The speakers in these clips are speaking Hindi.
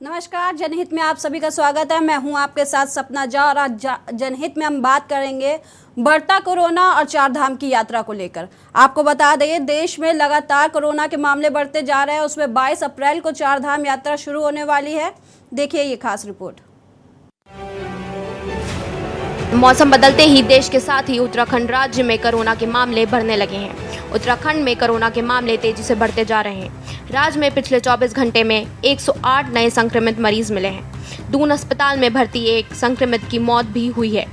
नमस्कार, जनहित में आप सभी का स्वागत है। मैं हूं आपके साथ सपना झा और आज जनहित में हम बात करेंगे बढ़ता कोरोना और चारधाम की यात्रा को लेकर। आपको बता दें, देश में लगातार कोरोना के मामले बढ़ते जा रहे हैं। उसमें 22 अप्रैल को चारधाम यात्रा शुरू होने वाली है। देखिए ये खास रिपोर्ट। मौसम बदलते ही देश के साथ ही उत्तराखंड राज्य में कोरोना के मामले बढ़ने लगे हैं। उत्तराखंड में कोरोना के मामले तेजी से बढ़ते जा रहे हैं। राज्य में पिछले 24 घंटे में 108 नए संक्रमित मरीज मिले हैं। दून अस्पताल में भर्ती एक संक्रमित की मौत भी हुई है।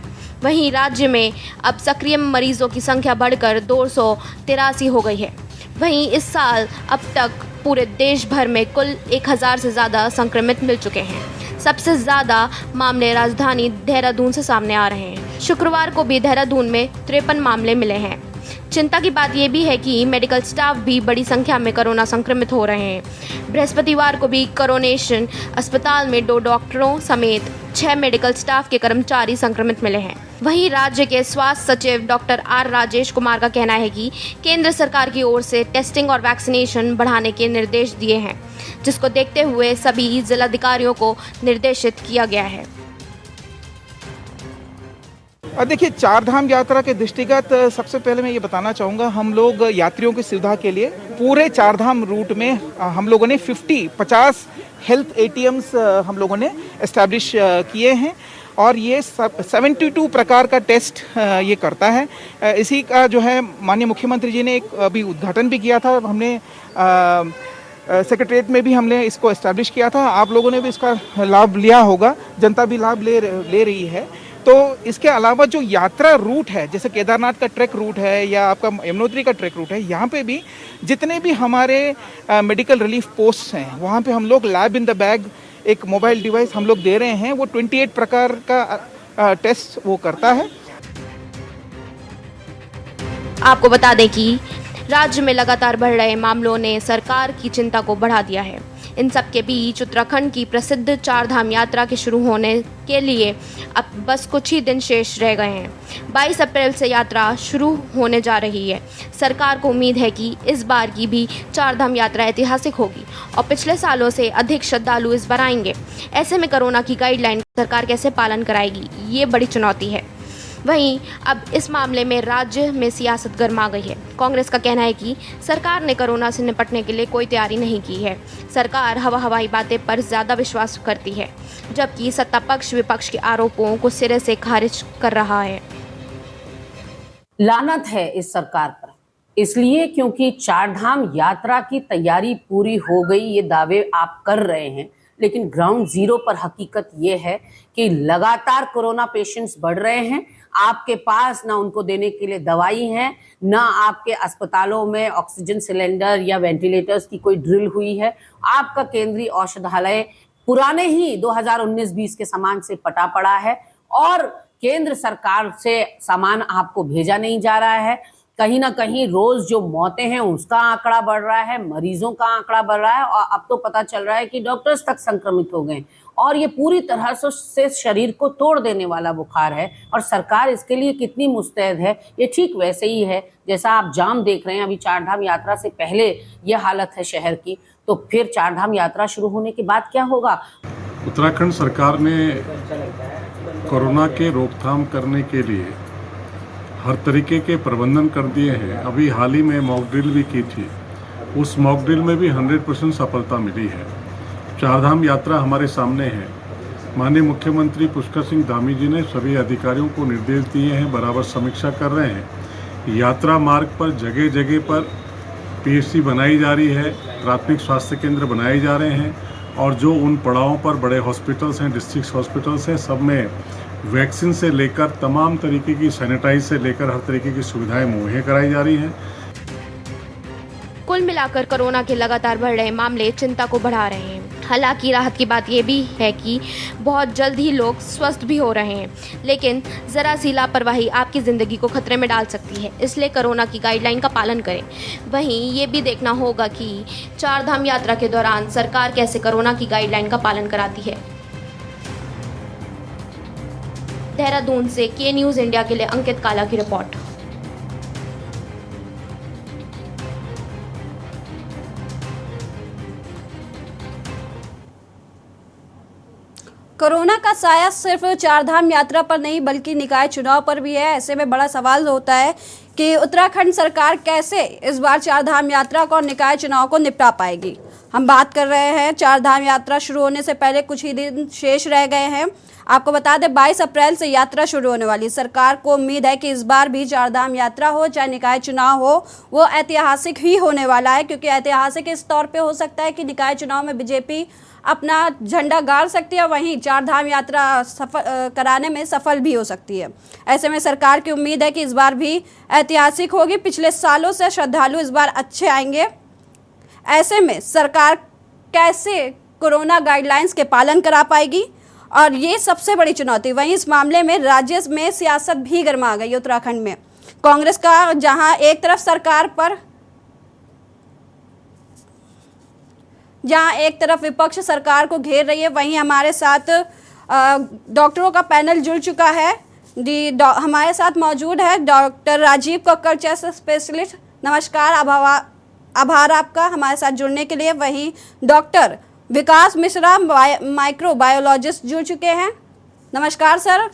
वहीं राज्य में अब सक्रिय मरीजों की संख्या बढ़कर 283 हो गई है। वहीं इस साल अब तक पूरे देश भर में कुल 1000 से ज़्यादा संक्रमित मिल चुके हैं। सबसे ज़्यादा मामले राजधानी देहरादून से सामने आ रहे हैं। शुक्रवार को भी देहरादून में 53 मामले मिले हैं। चिंता की बात यह भी है कि मेडिकल स्टाफ भी बड़ी संख्या में कोरोना संक्रमित हो रहे हैं। बृहस्पतिवार को भी कोरोनेशन अस्पताल में 2 डॉक्टरों समेत 6 मेडिकल स्टाफ के कर्मचारी संक्रमित मिले हैं। वहीं राज्य के स्वास्थ्य सचिव डॉक्टर आर राजेश कुमार का कहना है कि केंद्र सरकार की ओर से टेस्टिंग और वैक्सीनेशन बढ़ाने के निर्देश दिए हैं, जिसको देखते हुए सभी जिलाधिकारियों को निर्देशित किया गया है। देखिए, चारधाम यात्रा के दृष्टिगत सबसे पहले मैं ये बताना चाहूँगा, हम लोग यात्रियों की सुविधा के लिए पूरे चारधाम रूट में हम लोगों ने 50 हेल्थ ATMs हम लोगों ने एस्टैब्लिश किए हैं और ये 72 प्रकार का टेस्ट ये करता है। इसी का जो है माननीय मुख्यमंत्री जी ने एक अभी उद्घाटन भी किया था। हमने सेक्रेटरीट में भी हमने इसको एस्टैब्लिश किया था। आप लोगों ने भी इसका लाभ लिया होगा, जनता भी लाभ ले रही है। तो इसके अलावा जो यात्रा रूट है, जैसे केदारनाथ का ट्रैक रूट है या आपका यमुनोत्री का ट्रैक रूट है, यहाँ पे भी जितने भी हमारे मेडिकल रिलीफ पोस्ट हैं, वहाँ पे हम लोग लैब इन द बैग एक मोबाइल डिवाइस हम लोग दे रहे हैं। वो 28 प्रकार का टेस्ट वो करता है। आपको बता दें कि राज्य में लगातार बढ़ रहे मामलों ने सरकार की चिंता को बढ़ा दिया है। इन सब के बीच उत्तराखंड की प्रसिद्ध चारधाम यात्रा के शुरू होने के लिए अब बस कुछ ही दिन शेष रह गए हैं। 22 अप्रैल से यात्रा शुरू होने जा रही है। सरकार को उम्मीद है कि इस बार की भी चारधाम यात्रा ऐतिहासिक होगी और पिछले सालों से अधिक श्रद्धालु इस बार आएंगे। ऐसे में कोरोना की गाइडलाइन सरकार कैसे पालन कराएगी, ये बड़ी चुनौती है। वहीं अब इस मामले में राज्य में सियासत गर्मा गई है। कांग्रेस का कहना है कि सरकार ने कोरोना से निपटने के लिए कोई तैयारी नहीं की है। सरकार हवाई बातें पर ज़्यादा विश्वास करती है, जबकि सत्ता पक्ष विपक्ष के आरोपों को सिरे से खारिज कर रहा है। लानत है इस सरकार पर, इसलिए क्योंकि चारधाम यात्रा की तैयारी पूरी हो गई, ये दावे आप कर रहे हैं, लेकिन ग्राउंड जीरो पर हकीकत ये है कि लगातार कोरोना पेशेंट्स बढ़ रहे हैं। आपके पास ना उनको देने के लिए दवाई है, ना आपके अस्पतालों में ऑक्सीजन सिलेंडर या वेंटिलेटर्स की कोई ड्रिल हुई है। आपका केंद्रीय औषधालय पुराने ही 2019-20 के सामान से पटा पड़ा है और केंद्र सरकार से सामान आपको भेजा नहीं जा रहा है। कहीं ना कहीं रोज जो मौतें हैं उसका आंकड़ा बढ़ रहा है, मरीजों का आंकड़ा बढ़ रहा है और अब तो पता चल रहा है कि डॉक्टर्स तक संक्रमित हो गए और ये पूरी तरह से शरीर को तोड़ देने वाला बुखार है। और सरकार इसके लिए कितनी मुस्तैद है, ये ठीक वैसे ही है जैसा आप जाम देख रहे हैं। अभी चारधाम यात्रा से पहले ये हालत है शहर की, तो फिर चारधाम यात्रा शुरू होने के बाद क्या होगा। उत्तराखंड सरकार ने कोरोना के रोकथाम करने के लिए हर तरीके के प्रबंधन कर दिए हैं। अभी हाल ही में मॉक ड्रिल भी की थी, उस मॉक ड्रिल में भी 100% सफलता मिली है। चारधाम यात्रा हमारे सामने है। माननीय मुख्यमंत्री पुष्कर सिंह धामी जी ने सभी अधिकारियों को निर्देश दिए हैं, बराबर समीक्षा कर रहे हैं। यात्रा मार्ग पर जगह जगह पर PHC बनाई जा रही है, प्राथमिक स्वास्थ्य केंद्र बनाए जा रहे हैं और जो उन पड़ावों पर बड़े हॉस्पिटल्स हैं, डिस्ट्रिक्ट हॉस्पिटल्स हैं, सब में वैक्सीन से लेकर तमाम तरीके की सैनिटाइज से लेकर हर तरीके की सुविधाएं मुहैया कराई जा रही हैं। कुल मिलाकर कोरोना के लगातार बढ़ रहे मामले चिंता को बढ़ा रहे हैं। हालांकि राहत की बात यह भी है कि बहुत जल्द ही लोग स्वस्थ भी हो रहे हैं, लेकिन ज़रा सी लापरवाही आपकी ज़िंदगी को खतरे में डाल सकती है। इसलिए कोरोना की गाइडलाइन का पालन करें। वहीं ये भी देखना होगा कि चारधाम यात्रा के दौरान सरकार कैसे कोरोना की गाइडलाइन का पालन कराती है। देहरादून से के न्यूज़ इंडिया के लिए अंकित काला की रिपोर्ट। कोरोना का साया सिर्फ चारधाम यात्रा पर नहीं बल्कि निकाय चुनाव पर भी है। ऐसे में बड़ा सवाल होता है कि उत्तराखंड सरकार कैसे इस बार चारधाम यात्रा को और निकाय चुनाव को निपटा पाएगी। हम बात कर रहे हैं चारधाम यात्रा शुरू होने से पहले कुछ ही दिन शेष रह गए हैं। आपको बता दें 22 अप्रैल से यात्रा शुरू होने वाली। सरकार को उम्मीद है कि इस बार भी चारधाम यात्रा हो चाहे निकाय चुनाव हो, वो ऐतिहासिक ही होने वाला है, क्योंकि ऐतिहासिक इस तौर पे हो सकता है कि निकाय चुनाव में बीजेपी अपना झंडा गाड़ सकती है, वहीं चारधाम यात्रा कराने में सफल भी हो सकती है। ऐसे में सरकार की उम्मीद है कि इस बार भी ऐतिहासिक होगी। पिछले सालों से श्रद्धालु इस बार अच्छे आएंगे। ऐसे में सरकार कैसे कोरोना गाइडलाइंस के पालन करा पाएगी, और ये सबसे बड़ी चुनौती। वहीं इस मामले में राज्य में सियासत भी गर्मा गई उत्तराखंड में। कांग्रेस का जहां एक तरफ विपक्ष सरकार को घेर रही है, वहीं हमारे साथ डॉक्टरों का पैनल जुड़ चुका है जी। हमारे साथ मौजूद है doctor Rajiv Kakkar, chest specialist. नमस्कार, आभार आपका हमारे साथ जुड़ने के लिए। वहीं डॉक्टर विकास मिश्रा माइक्रोबायोलॉजिस्ट जुड़ चुके हैं। नमस्कार सर,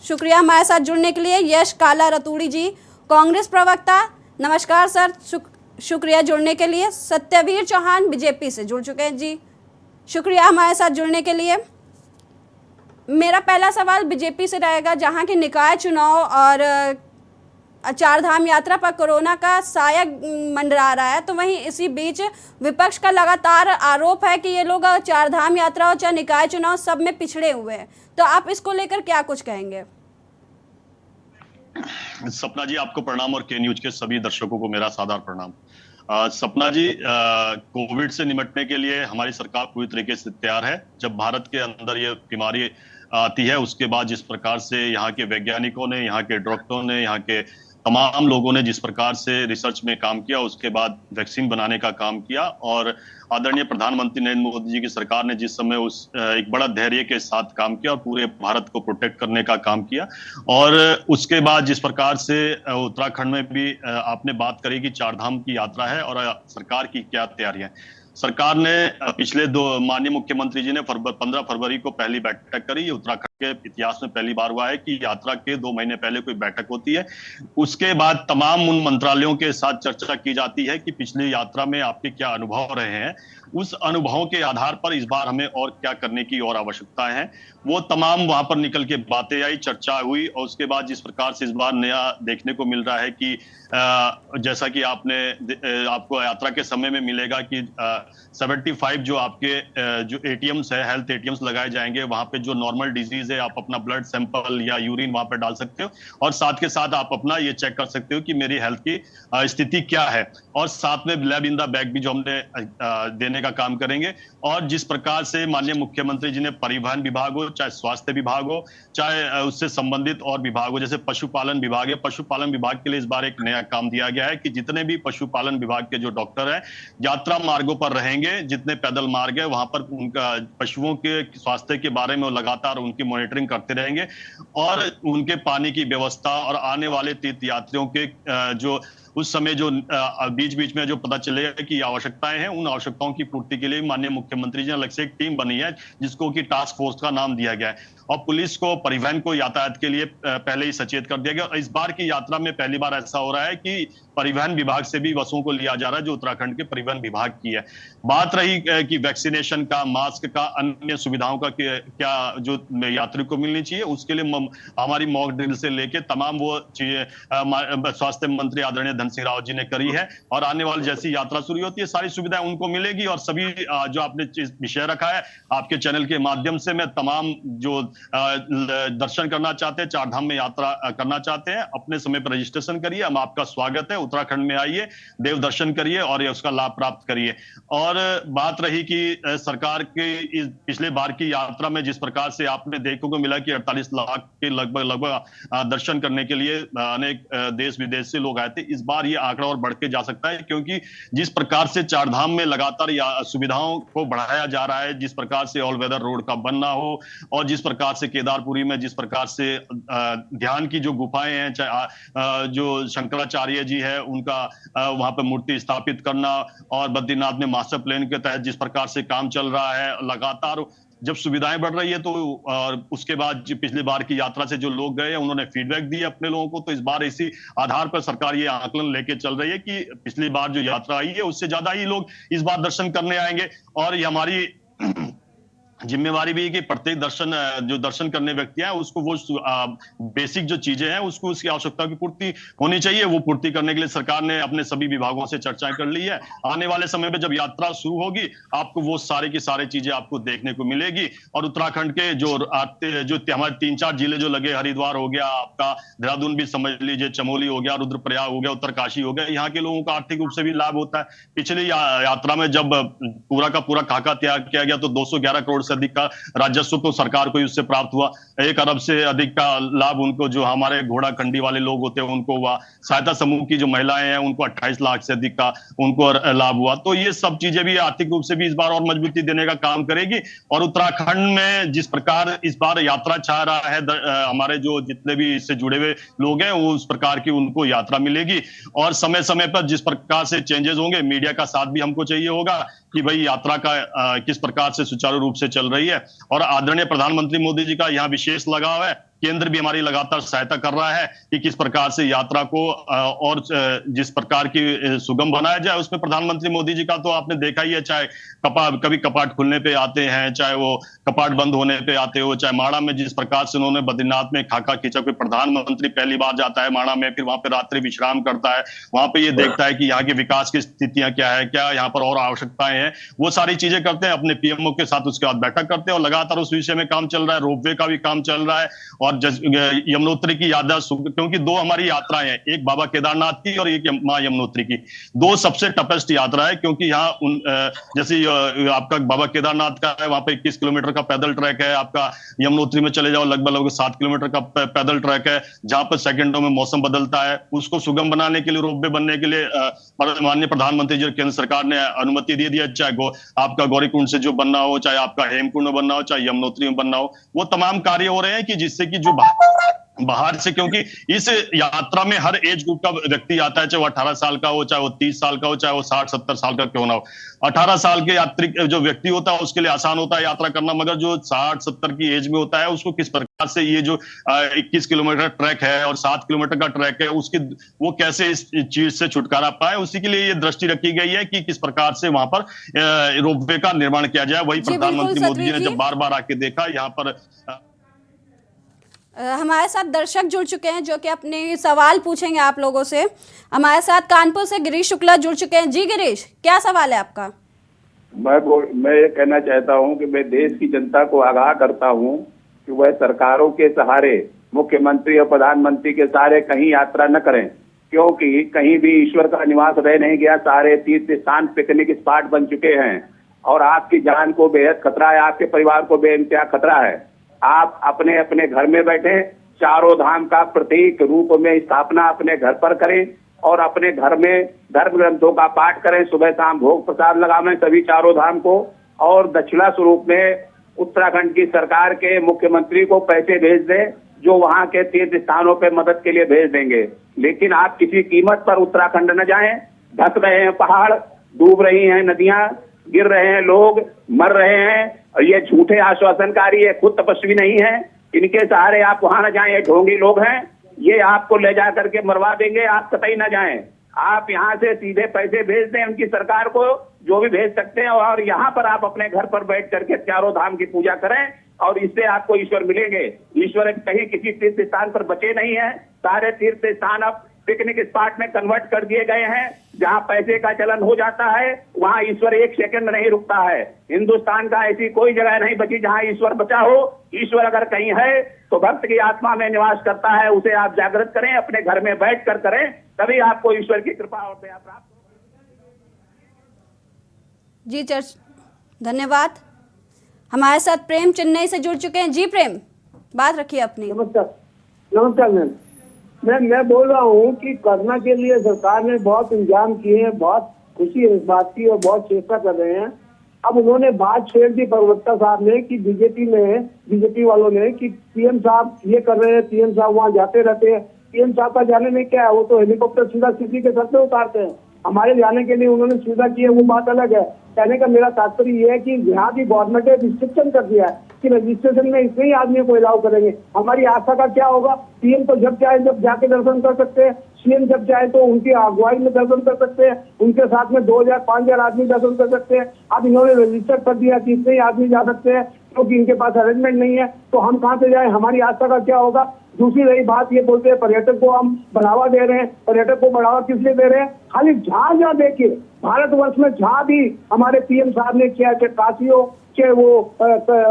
शुक्रिया हमारे साथ जुड़ने के लिए। यश काला रतूड़ी जी, कांग्रेस प्रवक्ता, नमस्कार सर, शुक्रिया जुड़ने के लिए। सत्यवीर चौहान बीजेपी से जुड़ चुके हैं जी, शुक्रिया हमारे साथ जुड़ने के लिए। मेरा पहला सवाल बीजेपी से रहेगा, जहां की निकाय चुनाव और चारधाम यात्रा पर कोरोना का साया मंडरा रहा है, तो वहीं इसी बीच विपक्ष का लगातार आरोप है कि ये लोग चारधाम यात्रा और चाहे निकाय चुनाव सब में पिछड़े हुए हैं। तो आप इसको लेकर क्या कुछ कहेंगे? सपना जी, आपको प्रणाम और के न्यूज के सभी दर्शकों को मेरा सादर प्रणाम। सपना जी, कोविड से निपटने के लिए हमारी सरकार पूरी तरीके से तैयार है। जब भारत के अंदर ये बीमारी आती है, उसके बाद जिस प्रकार से यहाँ के वैज्ञानिकों ने, यहाँ के डॉक्टरों ने, यहाँ के तमाम लोगों ने जिस प्रकार से रिसर्च में काम किया, उसके बाद वैक्सीन बनाने का काम किया, और आदरणीय प्रधानमंत्री नरेंद्र मोदी जी की सरकार ने जिस समय उस एक बड़ा धैर्य के साथ काम किया और पूरे भारत को प्रोटेक्ट करने का काम किया। और उसके बाद जिस प्रकार से उत्तराखंड में भी आपने बात करी कि चारधाम की यात्रा है और सरकार की क्या तैयारियां। सरकार ने पिछले माननीय मुख्यमंत्री जी ने 15 फरवरी को पहली बैठक करी। उत्तराखंड के इतिहास में पहली बार हुआ है कि यात्रा के 2 महीने पहले कोई बैठक होती है। उसके बाद तमाम उन मंत्रालयों के साथ चर्चा की जाती है कि पिछली यात्रा में आपके क्या अनुभव रहे हैं, उस अनुभवों के आधार पर इस बार हमें और क्या करने की और आवश्यकताएं हैं, वो तमाम वहां पर निकल के बातें आई, चर्चा हुई। और उसके बाद जिस प्रकार से इस बार नया देखने को मिल रहा है कि जैसा कि आपको यात्रा के समय में मिलेगा कि 75 जो आपके जो एटीएम्स है, हेल्थ एटीएम्स लगाए जाएंगे। वहां पे जो नॉर्मल डिजीज है, आप अपना ब्लड सैंपल या यूरिन वहां पर डाल सकते हो, और साथ के साथ आप अपना ये चेक कर सकते हो कि मेरी हेल्थ की स्थिति क्या है। और साथ में लैब इन द बैग भी जो हमने देने का काम करेंगे। और जिस प्रकार से माननीय मुख्यमंत्री जी ने परिवहन विभाग हो, चाहे स्वास्थ्य विभाग हो, चाहे उससे संबंधित और विभाग हो, जैसे पशुपालन विभाग है, पशुपालन विभाग के लिए इस बार एक नया काम दिया गया है कि जितने भी पशुपालन विभाग के जो डॉक्टर हैं यात्रा मार्गों पर रहेंगे, जितने पैदल मार्ग है वहां पर उनका पशुओं के स्वास्थ्य के बारे में लगातार उनकी मॉनिटरिंग करते रहेंगे, और उनके पानी की व्यवस्था और आने वाले तीर्थ यात्रियों के जो उस समय जो बीच बीच में जो पता चलेगा कि आवश्यकताएं हैं, उन आवश्यकताओं की पूर्ति के लिए माननीय मुख्यमंत्री जी ने अलग से एक टीम बनी है जिसको कि टास्क फोर्स का नाम दिया गया है। और पुलिस को, परिवहन को यातायात के लिए पहले ही सचेत कर दिया गया। इस बार की यात्रा में पहली बार ऐसा हो रहा है कि परिवहन विभाग से भी बसों को लिया जा रहा है जो उत्तराखंड के परिवहन विभाग की है। बात रही कि वैक्सीनेशन का, मास्क का, अन्य सुविधाओं का क्या जो यात्री को मिलनी चाहिए, उसके लिए हमारी मॉक ड्रिल से लेके तमाम वो चीजें स्वास्थ्य मंत्री आदरणीय धन सिंह रावत जी ने करी है। और आने वाली जैसी यात्रा शुरू होती है सारी सुविधाएं उनको मिलेगी। और सभी जो आपने विषय रखा है आपके चैनल के माध्यम से, मैं तमाम जो दर्शन करना चाहते हैं, चारधाम में यात्रा करना चाहते हैं, अपने समय पर रजिस्ट्रेशन करिए। हम आपका स्वागत है, उत्तराखंड में आइए, देव दर्शन करिए और उसका लाभ प्राप्त करिए। और बात रही कि सरकार के पिछले बार की यात्रा में जिस प्रकार से आपने देखने को मिला कि 48 लाख के लगभग दर्शन करने के लिए अनेक देश विदेश से लोग आए थे। इस बार ये आंकड़ा और बढ़ के जा सकता है, क्योंकि जिस प्रकार से चारधाम में लगातार सुविधाओं को बढ़ाया जा रहा है, जिस प्रकार से ऑल वेदर रोड का बनना हो, और जिस प्रकार से केदारपुरी में जिस प्रकार से ध्यान की जो गुफाएं हैं, चाहे जो शंकराचार्य जी है उनका वहां पर मूर्ति स्थापित करना, और बद्रीनाथ में मास्टर प्लान के तहत जिस प्रकार से काम चल रहा है लगातार, जब सुविधाएं बढ़ रही है तो उसके बाद पिछली बार की यात्रा से जो लोग गए हैं उन्होंने फीडबैक दिए अपने लोगों को, तो इस बार इसी आधार पर सरकार ये आकलन लेके चल रही है कि पिछली बार जो यात्रा आई है उससे ज्यादा ही लोग इस बार दर्शन करने आएंगे। और ये हमारी जिम्मेवारी भी है कि प्रत्येक जो दर्शन करने व्यक्ति हैं उसको वो बेसिक जो चीजें हैं उसको उसकी आवश्यकता की पूर्ति होनी चाहिए। वो पूर्ति करने के लिए सरकार ने अपने सभी विभागों से चर्चाएं कर ली है। आने वाले समय में जब यात्रा शुरू होगी आपको वो सारे की सारी चीजें आपको देखने को मिलेगी। और उत्तराखंड के जो हमारे 3-4 जिले जो लगे, हरिद्वार हो गया, आपका देहरादून भी समझ लीजिए, चमोली हो गया, रुद्रप्रयाग हो गया, उत्तरकाशी हो गया, यहाँ के लोगों का आर्थिक रूप से भी लाभ होता है। पिछली यात्रा में जब पूरा का पूरा खाका तैयार किया गया तो 211 करोड़ से अधिक का राजस्व तो सरकार को उससे प्राप्त हुआ। 1 अरब से अधिक का लाभ उनको, जो हमारे घोड़ा कंडी वाले लोग होते हैं उनको हुआ। सहायता समूह की जो महिलाएं हैं उनको 28 लाख से अधिक का उनको लाभ हुआ। तो ये सब चीजें भी आर्थिक रूप से भी इस बार और मजबूती देने का काम करेगी। और उत्तराखंड में जिस प्रकार इस बार यात्रा चाह रहा है हमारे जो जितने भी इससे जुड़े हुए लोग हैं उस प्रकार की उनको यात्रा मिलेगी। और समय समय पर जिस प्रकार से चेंजेस होंगे, मीडिया का साथ भी हमको चाहिए होगा कि भाई यात्रा का किस प्रकार से सुचारू रूप से चल रही है। और आदरणीय प्रधानमंत्री मोदी जी का यहाँ विशेष लगाव है। केंद्र भी हमारी लगातार सहायता कर रहा है कि किस प्रकार से यात्रा को और जिस प्रकार की सुगम बनाया जाए। उसमें प्रधानमंत्री मोदी जी का तो आपने देखा ही है, चाहे कभी कपाट खुलने पे आते हैं, चाहे वो कपाट बंद होने पे आते हो, चाहे माणा में जिस प्रकार से उन्होंने बद्रीनाथ में खाका खींचा। कोई प्रधानमंत्री पहली बार जाता है माणा में, फिर वहां पे रात्रि विश्राम करता है, वहां पे ये देखता है कि यहाँ की विकास की स्थितियां क्या है, क्या यहाँ पर और आवश्यकताएं हैं, वो सारी चीजें करते हैं। अपने पीएमओ के साथ उसके बाद बैठक करते हैं और लगातार उस विषय में काम चल रहा है। रोपवे का भी काम चल रहा है और यमुनोत्तरी की यात्रा, क्योंकि 2 हमारी यात्राएं हैं, एक बाबा केदारनाथ की और एक मां यमुनोत्तरी की। 2 सबसे टफेस्ट यात्रा है, क्योंकि यहाँ जैसे आपका बाबा केदारनाथ का है वहां पे 21 किलोमीटर का पैदल ट्रैक है। आपका यमुनोत्तरी में चले जाओ लगभग 7 किलोमीटर का पैदल ट्रैक है, जहां पर सेकंडों में मौसम बदलता है। उसको सुगम बनाने के लिए, रोपवे बनने के लिए माननीय प्रधानमंत्री जी केंद्र सरकार ने अनुमति दे दी है। चाहे आपका गौरीकुंड से जो बनना हो, चाहे आपका हेमकुंड में बनना हो, चाहे यमुनोत्तरी में बनना हो, वो तमाम कार्य हो रहे हैं कि जिससे कि जो बाहर से, क्योंकि इस यात्रा में हर एज ग्रुप का व्यक्ति आता है, चाहे वो 18 साल का हो, चाहे वो 30 साल का हो, चाहे वो 60-70 साल का क्यों ना हो। 18 साल के यात्री जो व्यक्ति होता है उसके लिए आसान होता है यात्रा करना, मगर जो 60-70 की एज में होता है उसको किस प्रकार से ये जो 21 किलोमीटर ट्रैक है और 7 किलोमीटर का ट्रैक है उसकी वो कैसे इस चीज से छुटकारा पाए, उसी के लिए ये दृष्टि रखी गई है कि किस प्रकार से वहां पर रोपवे का निर्माण किया जाए। वही प्रधानमंत्री मोदी जी ने जब बार बार आके देखा यहाँ पर। हमारे साथ दर्शक जुड़ चुके हैं जो कि अपने सवाल पूछेंगे आप लोगों से। हमारे साथ कानपुर से गिरीश शुक्ला जुड़ चुके हैं। जी गिरीश, क्या सवाल है आपका? मैं ये कहना चाहता हूँ कि मैं देश की जनता को आगाह करता हूँ कि वह सरकारों के सहारे, मुख्यमंत्री और प्रधानमंत्री के सहारे कहीं यात्रा न करें, क्योंकि कहीं भी ईश्वर का निवास रह नहीं गया। सारे तीर्थ स्थान पिकनिक स्पॉट बन चुके हैं और आपकी जान को बेहद खतरा है, आपके परिवार को बेइंतहा खतरा है। आप अपने अपने घर में बैठे चारों धाम का प्रतीक रूप में स्थापना अपने घर पर करें और अपने घर में धर्म ग्रंथों का पाठ करें, सुबह शाम भोग प्रसाद लगावें सभी चारों धाम को। और दक्षिणा स्वरूप में उत्तराखंड की सरकार के मुख्यमंत्री को पैसे भेज दें जो वहां के तीर्थ स्थानों पे मदद के लिए भेज देंगे। लेकिन आप किसी कीमत पर उत्तराखंड न जाएं। ढक रहे हैं पहाड़, डूब रही हैं नदियां, गिर रहे हैं लोग, मर रहे हैं, और ये झूठे आश्वासनकारी है, खुद तपस्वी नहीं है। इनके सहारे आप वहां न जाएं, ये ढोंगी लोग हैं, ये आपको ले जा करके मरवा देंगे। आप कतई न जाएं। आप यहाँ से सीधे पैसे भेज दें उनकी सरकार को, जो भी भेज सकते हैं, और यहाँ पर आप अपने घर पर बैठ करके चारों धाम की पूजा करें और इससे आपको ईश्वर मिलेंगे। ईश्वर कहीं किसी तीर्थ स्थान पर बचे नहीं है। सारे तीर्थ स्थान अब पिकनिक स्पॉट में कन्वर्ट कर दिए गए हैं। जहां पैसे का चलन हो जाता है वहां ईश्वर एक सेकंड नहीं रुकता है। हिंदुस्तान का ऐसी कोई जगह नहीं बची जहां ईश्वर बचा हो। ईश्वर अगर कहीं है तो भक्त की आत्मा में निवास करता है। उसे आप जागृत करें, अपने घर में बैठ कर करें, तभी आपको ईश्वर की कृपा और दया प्राप्त जी धन्यवाद। हमारे साथ प्रेम चेन्नई से जुड़ चुके हैं। जी प्रेम, बात रखिए अपनी। नमस्कार मैम, मैं बोल रहा हूँ कि कोरोना के लिए सरकार ने बहुत इंतजाम किए हैं, बहुत खुशी है इस बात की और बहुत चेष्टा कर रहे हैं। अब उन्होंने बात छेड़ दी प्रवक्ता साहब ने कि बीजेपी वालों ने कि पीएम साहब ये कर रहे हैं, पीएम साहब वहाँ जाते रहते हैं। पीएम साहब का जाने में क्या है, वो तो हेलीकॉप्टर सीधा सिटी के सर पे उतारते हैं। हमारे जाने के लिए उन्होंने सुविधा की है, वो बात अलग है। कहने का मेरा तात्पर्य ये है कि यहाँ भी गवर्नमेंट ने रिस्ट्रिक्शन कर दिया है कि रजिस्ट्रेशन में इतने ही आदमियों को अलाउ करेंगे। हमारी आस्था का क्या होगा? पीएम तो जब चाहे जब जाके दर्शन कर सकते हैं, सीएम जब चाहे तो उनकी अगुवाई में दर्शन कर सकते हैं, उनके साथ में 2000 5000 आदमी दर्शन कर सकते हैं। अब इन्होंने रजिस्टर कर दिया कि इतने ही आदमी जा सकते हैं क्योंकि इनके पास अरेंजमेंट नहीं है, तो हम कहाँ से जाए? हमारी आस्था का क्या होगा? दूसरी रही बात, ये बोलते हैं पर्यटक को हम बढ़ावा दे रहे हैं। पर्यटक को बढ़ावा किस लिए दे रहे हैं? खाली जहाँ जहाँ देखिए भारतवर्ष में जहाँ भी हमारे पीएम साहब ने किया, चाहे काशी हो, चाहे वो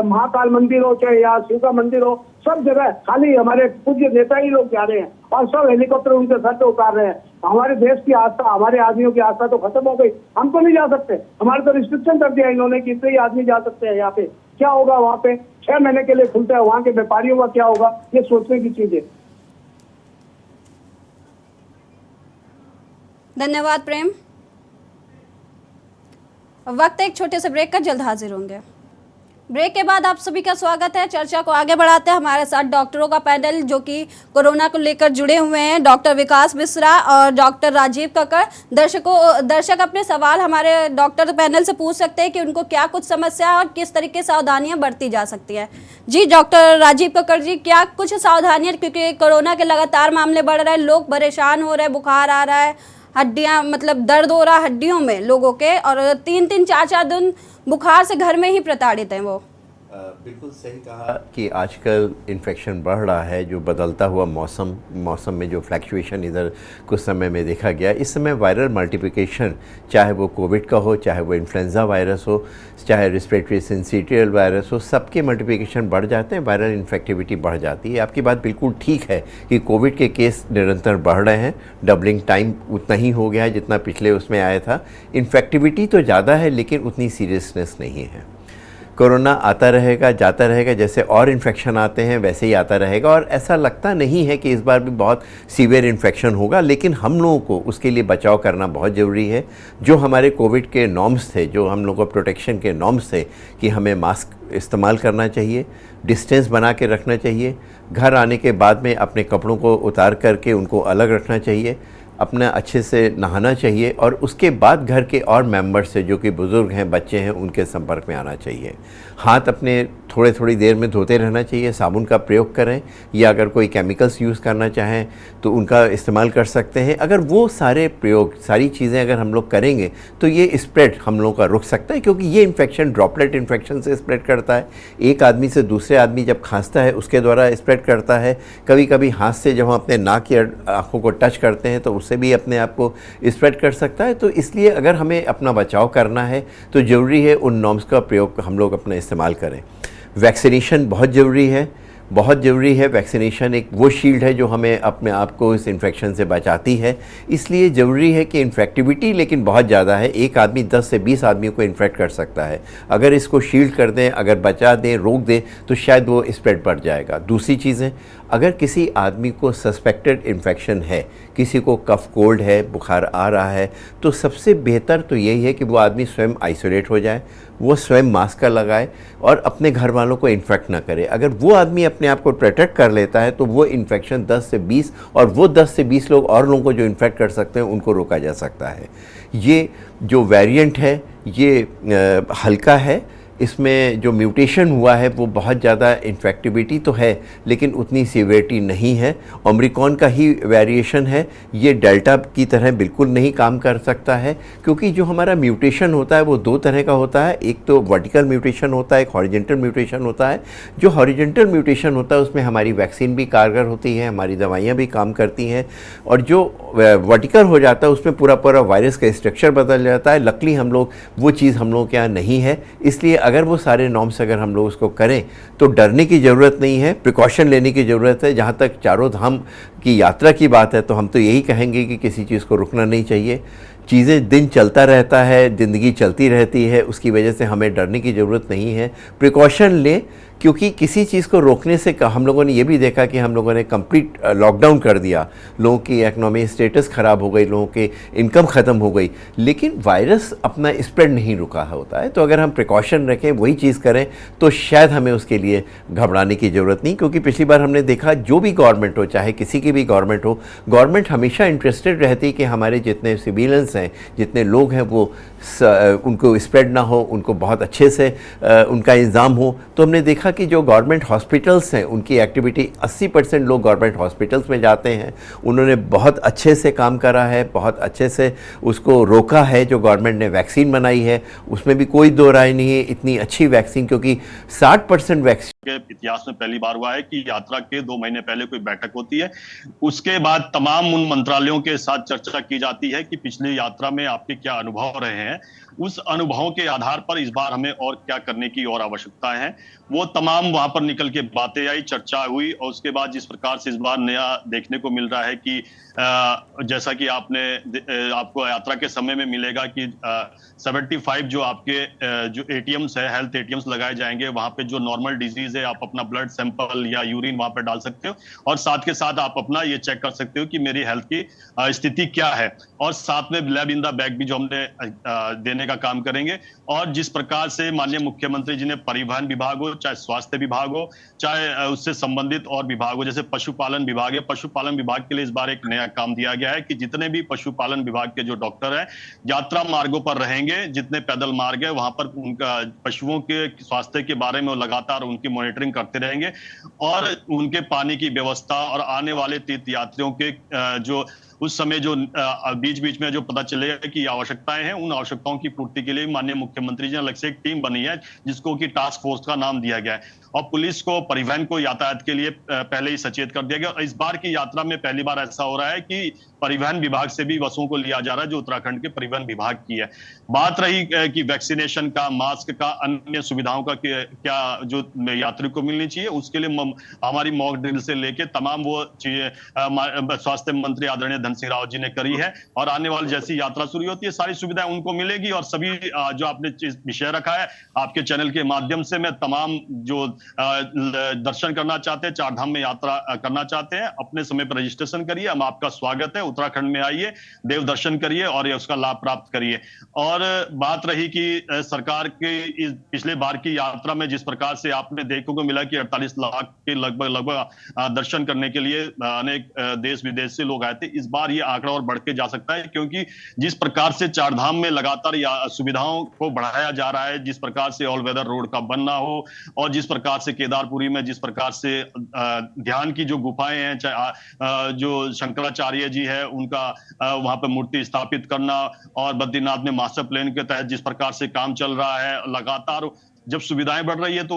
महाकाल मंदिर हो, चाहे यहाँ शिव का मंदिर हो, सब जगह खाली हमारे पूज्य नेता ही लोग जा रहे हैं और सब हेलीकॉप्टर उनके सर पे उतार रहे हैं। हमारे देश की आस्था, हमारे आदमियों की आस्था तो खत्म हो गई। हम तो नहीं जा सकते, हमारे तो रिस्ट्रिक्शन कर दिया इन्होंने कि इतने ही आदमी जा सकते हैं। यहाँ पे क्या होगा? वहाँ पे 6 महीने के लिए खुलता है, वहाँ के व्यापारियों का क्या होगा? ये सोचने की चीज है। धन्यवाद प्रेम। वक्त एक छोटे से ब्रेक का, जल्द हाजिर होंगे। ब्रेक के बाद आप सभी का स्वागत है। चर्चा को आगे बढ़ाते हैं। हमारे साथ डॉक्टरों का पैनल जो कि कोरोना को लेकर जुड़े हुए हैं, डॉक्टर विकास मिश्रा और डॉक्टर राजीव कक्कड़। दर्शक अपने सवाल हमारे डॉक्टर पैनल से पूछ सकते हैं कि उनको क्या कुछ समस्या और किस तरीके से सावधानियां बरती जा सकती है। जी डॉक्टर राजीव कक्कड़ जी, क्या कुछ सावधानियां, क्योंकि कोरोना के लगातार मामले बढ़ रहे हैं, लोग परेशान हो रहे हैं, बुखार आ रहा है, हड्डियां मतलब दर्द हो रहा है हड्डियों में लोगों के, और 3-3 4-4 दिन बुखार से घर में ही प्रताड़ित हैं वो। बिल्कुल सही कहा कि आजकल इन्फेक्शन बढ़ रहा है। जो बदलता हुआ मौसम में जो फ्लैक्चुएशन इधर कुछ समय में देखा गया, इस समय वायरल मल्टीप्लिकेशन, चाहे वो कोविड का हो, चाहे वो इन्फ्लुएंजा वायरस हो, चाहे रिस्पिरेटरी सिंसिटियल वायरस हो, सबके मल्टीप्लिकेशन बढ़ जाते हैं, वायरल इन्फेक्टिविटी बढ़ जाती है। आपकी बात बिल्कुल ठीक है कि कोविड के केस निरंतर बढ़ रहे हैं, डबलिंग टाइम उतना ही हो गया है जितना पिछले उसमें आया था। इन्फेक्टिविटी तो ज़्यादा है लेकिन उतनी सीरियसनेस नहीं है। कोरोना आता रहेगा, जाता रहेगा, जैसे और इन्फेक्शन आते हैं वैसे ही आता रहेगा, और ऐसा लगता नहीं है कि इस बार भी बहुत सीवियर इन्फेक्शन होगा, लेकिन हम लोगों को उसके लिए बचाव करना बहुत ज़रूरी है। जो हमारे कोविड के नॉर्म्स थे, जो हम लोगों को प्रोटेक्शन के नॉर्म्स थे कि हमें मास्क इस्तेमाल करना चाहिए, डिस्टेंस बना के रखना चाहिए, घर आने के बाद में अपने कपड़ों को उतार करके उनको अलग रखना चाहिए, अपना अच्छे से नहाना चाहिए, और उसके बाद घर के और मेंबर्स से जो कि बुज़ुर्ग हैं, बच्चे हैं, उनके संपर्क में आना चाहिए। हाथ अपने थोड़ी देर में धोते रहना चाहिए, साबुन का प्रयोग करें, या अगर कोई केमिकल्स यूज़ करना चाहें तो उनका इस्तेमाल कर सकते हैं। अगर वो सारे प्रयोग, सारी चीज़ें अगर हम लोग करेंगे तो ये स्प्रेड हम लोगों का रुक सकता है, क्योंकि ये इन्फेक्शन ड्रॉपलेट इन्फेक्शन से स्प्रेड करता है। एक आदमी से दूसरे आदमी जब खांसता है उसके द्वारा स्प्रेड करता है। कभी कभी हाथ से जब हम अपने नाक या आँखों को टच करते हैं तो उससे भी अपने आप को स्प्रेड कर सकता है। तो इसलिए अगर हमें अपना बचाव करना है तो ज़रूरी है उन नॉर्म्स का प्रयोग हम लोग अपना इस्तेमाल करें। वैक्सीनेशन बहुत ज़रूरी है, बहुत ज़रूरी है। वैक्सीनेशन एक वो शील्ड है जो हमें अपने आप को इस इन्फेक्शन से बचाती है। इसलिए ज़रूरी है कि इन्फेक्टिविटी लेकिन बहुत ज़्यादा है, एक आदमी 10 से 20 आदमियों को इन्फेक्ट कर सकता है। अगर इसको शील्ड कर दें, अगर बचा दें, रोक दें, तो शायद वो स्प्रेड बढ़ जाएगा। दूसरी चीज़ें, अगर किसी आदमी को सस्पेक्टेड इन्फेक्शन है, किसी को कफ कोल्ड है, बुखार आ रहा है, तो सबसे बेहतर तो यही है कि वो आदमी स्वयं आइसोलेट हो जाए, वो स्वयं मास्क का लगाए और अपने घर वालों को इन्फेक्ट ना करे। अगर वो आदमी अपने आप को प्रोटेक्ट कर लेता है तो वो इन्फेक्शन 10 से 20 और वो 10 से 20 लोग और लोगों को जो इन्फेक्ट कर सकते हैं उनको रोका जा सकता है। ये जो वेरिएंट है ये हल्का है, इसमें जो म्यूटेशन हुआ है वो बहुत ज़्यादा इन्फेक्टिविटी तो है लेकिन उतनी सीवियरिटी नहीं है। ओमिक्रॉन का ही वेरिएशन है, ये डेल्टा की तरह बिल्कुल नहीं काम कर सकता है, क्योंकि जो हमारा म्यूटेशन होता है वो दो तरह का होता है। एक तो वर्टिकल म्यूटेशन होता है, एक हॉरिजॉन्टल म्यूटेशन होता है। जो हॉरिजॉन्टल म्यूटेशन होता है उसमें हमारी वैक्सीन भी कारगर होती है, हमारी दवाइयाँ भी काम करती हैं, और जो वर्टिकल हो जाता है उसमें पूरा वायरस का स्ट्रक्चर बदल जाता है। लकली हम लोग वो चीज़ हम लोगों के यहाँ नहीं है, इसलिए अगर वो सारे नॉर्म्स अगर हम लोग उसको करें तो डरने की ज़रूरत नहीं है, प्रिकॉशन लेने की ज़रूरत है। जहाँ तक चारों धाम की यात्रा की बात है तो हम तो यही कहेंगे कि किसी चीज़ को रुकना नहीं चाहिए। चीज़ें दिन चलता रहता है, ज़िंदगी चलती रहती है, उसकी वजह से हमें डरने की ज़रूरत नहीं है। प्रिकॉशन लें क्योंकि किसी चीज़ को रोकने से हम लोगों ने ये भी देखा कि हम लोगों ने कंप्लीट लॉकडाउन कर दिया, लोगों की इकोनॉमी स्टेटस ख़राब हो गई, लोगों के इनकम ख़त्म हो गई, लेकिन वायरस अपना स्प्रेड नहीं रुका होता है। तो अगर हम प्रिकॉशन रखें, वही चीज़ करें, तो शायद हमें उसके लिए घबराने की ज़रूरत नहीं। क्योंकि पिछली बार हमने देखा जो भी गवर्नमेंट हो, चाहे किसी की भी गवर्नमेंट हो, गवर्नमेंट हमेशा इंटरेस्टेड रहती है कि हमारे जितने सिविलियंस हैं, जितने लोग हैं, वो उनको स्प्रेड ना हो, उनको बहुत अच्छे से उनका इंतज़ाम हो। तो हमने देखा कि जो गवर्नमेंट हॉस्पिटल्स हैं, उनकी एक्टिविटी 80% लोग गवर्नमेंट हॉस्पिटल्स में जाते हैं। उन्होंने बहुत अच्छे से काम करा है, बहुत अच्छे से उसको रोका है। जो गवर्नमेंट ने वैक्सीन बनाई है उसमें भी कोई दो राय नहीं है, इतनी अच्छी वैक्सीन, क्योंकि 60% वैक्सीन के इतिहास में पहली बार हुआ है कि यात्रा के 2 महीने पहले कोई बैठक होती है, उसके बाद तमाम उन मंत्रालयों के साथ चर्चा की जाती है कि पिछली यात्रा में आपके क्या अनुभव रहे हैं, उस अनुभवों के आधार पर इस बार हमें और क्या करने की और आवश्यकता है, वो तमाम वहां पर निकल के बातें आई, चर्चा हुई। और उसके बाद जिस प्रकार से इस बार नया देखने को मिल रहा है कि जैसा कि आपको यात्रा के समय में मिलेगा कि 75 जो आपके जो एटीएम्स है, हेल्थ एटीएम्स लगाए जाएंगे, वहां पे जो नॉर्मल डिजीज है, आप अपना ब्लड सैंपल या यूरिन वहां पे डाल सकते हो और साथ के साथ आप अपना ये चेक कर सकते हो कि मेरी हेल्थ की स्थिति क्या है। और साथ में लैब इन द बैग भी जो हमने देने का काम करेंगे। और जिस प्रकार से माननीय मुख्यमंत्री जी ने परिवहन विभाग हो, चाहे स्वास्थ्य विभाग हो, चाहे उससे संबंधित और विभाग हो, जैसे पशुपालन विभाग है, पशुपालन विभाग के लिए इस बार एक नया काम दिया गया है कि जितने भी पशुपालन विभाग के जो डॉक्टर हैं यात्रा मार्गों पर रहेंगे, जितने पैदल मार्ग है वहां पर उनका पशुओं के स्वास्थ्य के बारे में लगातार उनकी मॉनिटरिंग करते रहेंगे और उनके पानी की व्यवस्था और आने वाले तीर्थ यात्रियों के जो उस समय जो बीच बीच में जो पता चलेगा कि आवश्यकताएं हैं, उन आवश्यकताओं की पूर्ति के लिए माननीय मुख्यमंत्री जी ने अलग से एक टीम बनी है जिसको कि टास्क फोर्स का नाम दिया गया है। और पुलिस को, परिवहन को यातायात के लिए पहले ही सचेत कर दिया गया। और इस बार की यात्रा में पहली बार ऐसा हो रहा है कि परिवहन विभाग से भी बसों को लिया जा रहा है, जो उत्तराखंड के परिवहन विभाग की है। बात रही कि वैक्सीनेशन का, मास्क का, अन्य सुविधाओं का क्या जो यात्री को मिलनी चाहिए, उसके लिए हमारी मॉक ड्रिल से लेके तमाम वो चीजें स्वास्थ्य मंत्री आदरणीय धन सिंह रावत जी ने करी है। और आने वाली जैसी यात्रा शुरू होती है, सारी सुविधाएं उनको मिलेगी। और सभी जो आपने विषय रखा है आपके चैनल के माध्यम से, मैं तमाम जो दर्शन करना चाहते हैं, 4 धाम में यात्रा करना चाहते हैं, अपने समय पर रजिस्ट्रेशन करिए। हम आपका स्वागत है, उत्तराखंड में आइए, देव दर्शन करिए और उसका लाभ प्राप्त करिए। और बात रही कि सरकार के इस पिछले बार की यात्रा में जिस प्रकार से आपने देखने को मिला कि 48 लाख के लगभग दर्शन करने के लिए अनेक देश विदेश से लोग आए थे, इस बार ये आंकड़ा और बढ़ के जा सकता है, क्योंकि जिस प्रकार से 4 धाम में लगातार सुविधाओं को बढ़ाया जा रहा है, जिस प्रकार से ऑल वेदर रोड का बनना हो और जिस प्रकार से केदारपुरी में जिस प्रकार से ध्यान की जो गुफाएं हैं, चाहे जो शंकराचार्य जी है उनका वहां पर मूर्ति स्थापित करना, और बद्रीनाथ में मास्टर प्लान के तहत जिस प्रकार से काम चल रहा है, लगातार जब सुविधाएं बढ़ रही है तो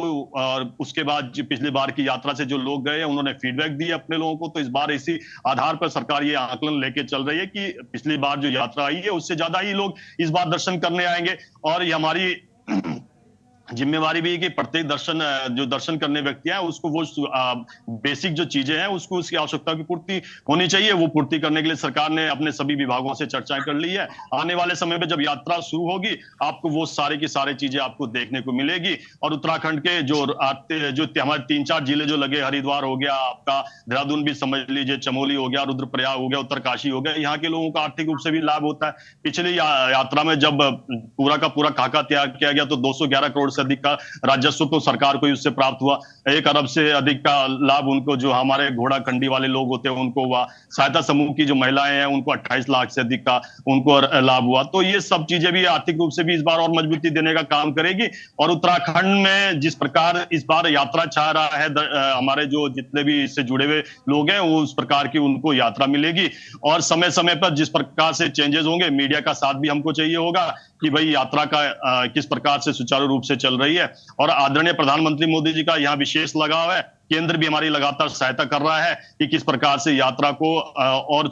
उसके बाद पिछली बार की यात्रा से जो लोग गए उन्होंने फीडबैक दिए अपने लोगों को, तो इस बार इसी आधार पर सरकार ये आकलन लेके चल रही है कि पिछली बार जो यात्रा आई है उससे ज्यादा ही लोग इस बार दर्शन करने आएंगे। और ये हमारी जिम्मेवारी भी है कि प्रत्येक जो दर्शन करने व्यक्ति है उसको वो बेसिक जो चीजें हैं उसको उसकी आवश्यकता की पूर्ति होनी चाहिए। वो पूर्ति करने के लिए सरकार ने अपने सभी विभागों से चर्चाएं कर ली है। आने वाले समय में जब यात्रा शुरू होगी आपको वो सारे की सारी चीजें आपको देखने को मिलेगी। और उत्तराखंड के जो हमारे 3-4 जिले जो लगे, हरिद्वार हो गया, आपका देहरादून भी समझ लीजिए, चमोली हो गया, रुद्रप्रयाग हो गया, उत्तरकाशी हो गया, यहाँ के लोगों का आर्थिक रूप से भी लाभ होता है। पिछली यात्रा में जब पूरा का पूरा खाका त्याग किया गया तो 211 करोड़ से अधिक का राजस्व तो सरकार को उससे प्राप्त हुआ। 1 अरब से अधिक का लाभ उनको, जो हमारे घोड़ा कंडी वाले लोग होते हैं उनको हुआ। सहायता समूह की जो महिलाएं हैं उनको 28 लाख से अधिक का उनको लाभ हुआ। तो ये सब चीजें भी आर्थिक रूप से भी इस बार और मजबूती देने का काम करेगी। और उत्तराखंड में जिस प्रकार इस बार यात्रा चाह रहा है हमारे जो जितने भी इससे जुड़े हुए लोग हैं, वो उस प्रकार की उनको यात्रा मिलेगी। और समय समय पर जिस प्रकार से चेंजेस होंगे, मीडिया का साथ भी हमको चाहिए होगा कि भाई यात्रा का किस प्रकार से सुचारू रूप से चल रही है। और आदरणीय प्रधानमंत्री मोदी जी का यहाँ विशेष लगाव है केंद्र भी हमारी लगातार सहायता कर रहा है कि किस प्रकार से यात्रा को और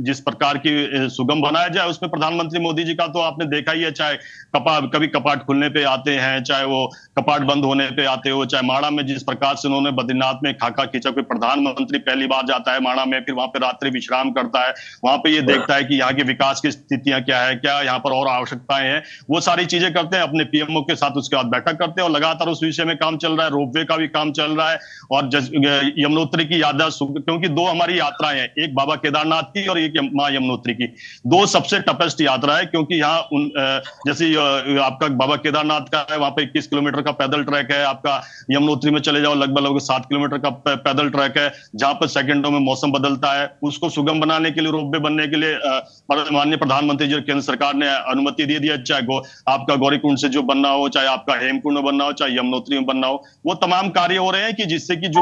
जिस प्रकार की सुगम बनाया जाए। उसमें प्रधानमंत्री मोदी जी का तो आपने देखा ही है, चाहे कभी कपाट खुलने पे आते हैं, चाहे वो कपाट बंद होने पे आते हो, चाहे माणा में जिस प्रकार से उन्होंने बद्रीनाथ में खाका खींचा। कोई प्रधानमंत्री पहली बार जाता है माणा में, फिर वहां पे रात्रि विश्राम करता है, वहां पे ये देखता है कि यहाँ के विकास की स्थितियां क्या है, क्या यहाँ पर और आवश्यकताएं हैं, वो सारी चीजें करते हैं। अपने पीएमओ के साथ उसके बाद बैठक करते हैं और लगातार उस विषय में काम चल रहा है। रोपवे का भी काम चल रहा है और यमुनोत्री की यात्रा, क्योंकि दो हमारी यात्राएं हैं, एक बाबा केदारनाथ की और एक मां यमुनोत्री की, दो सबसे टफेस्ट यात्रा है। क्योंकि यहाँ जैसे आपका बाबा केदारनाथ का है, वहां पे 21 किलोमीटर का पैदल ट्रैक है, आपका यमुनोत्री में चले जाओ लगभग 7 किलोमीटर का पैदल ट्रैक है, जहां पर सेकंडों में मौसम बदलता है। उसको सुगम बनाने के लिए, रोपवे बनने के लिए माननीय प्रधानमंत्री जी, केंद्र सरकार ने अनुमति दे दी है। चाहे आपका गौरीकुंड से जो बनना हो, चाहे आपका हेमकुंड में बनना हो, चाहे यमुनोत्री में बनना हो, वो तमाम कार्य हो रहे हैं कि जिससे कि जो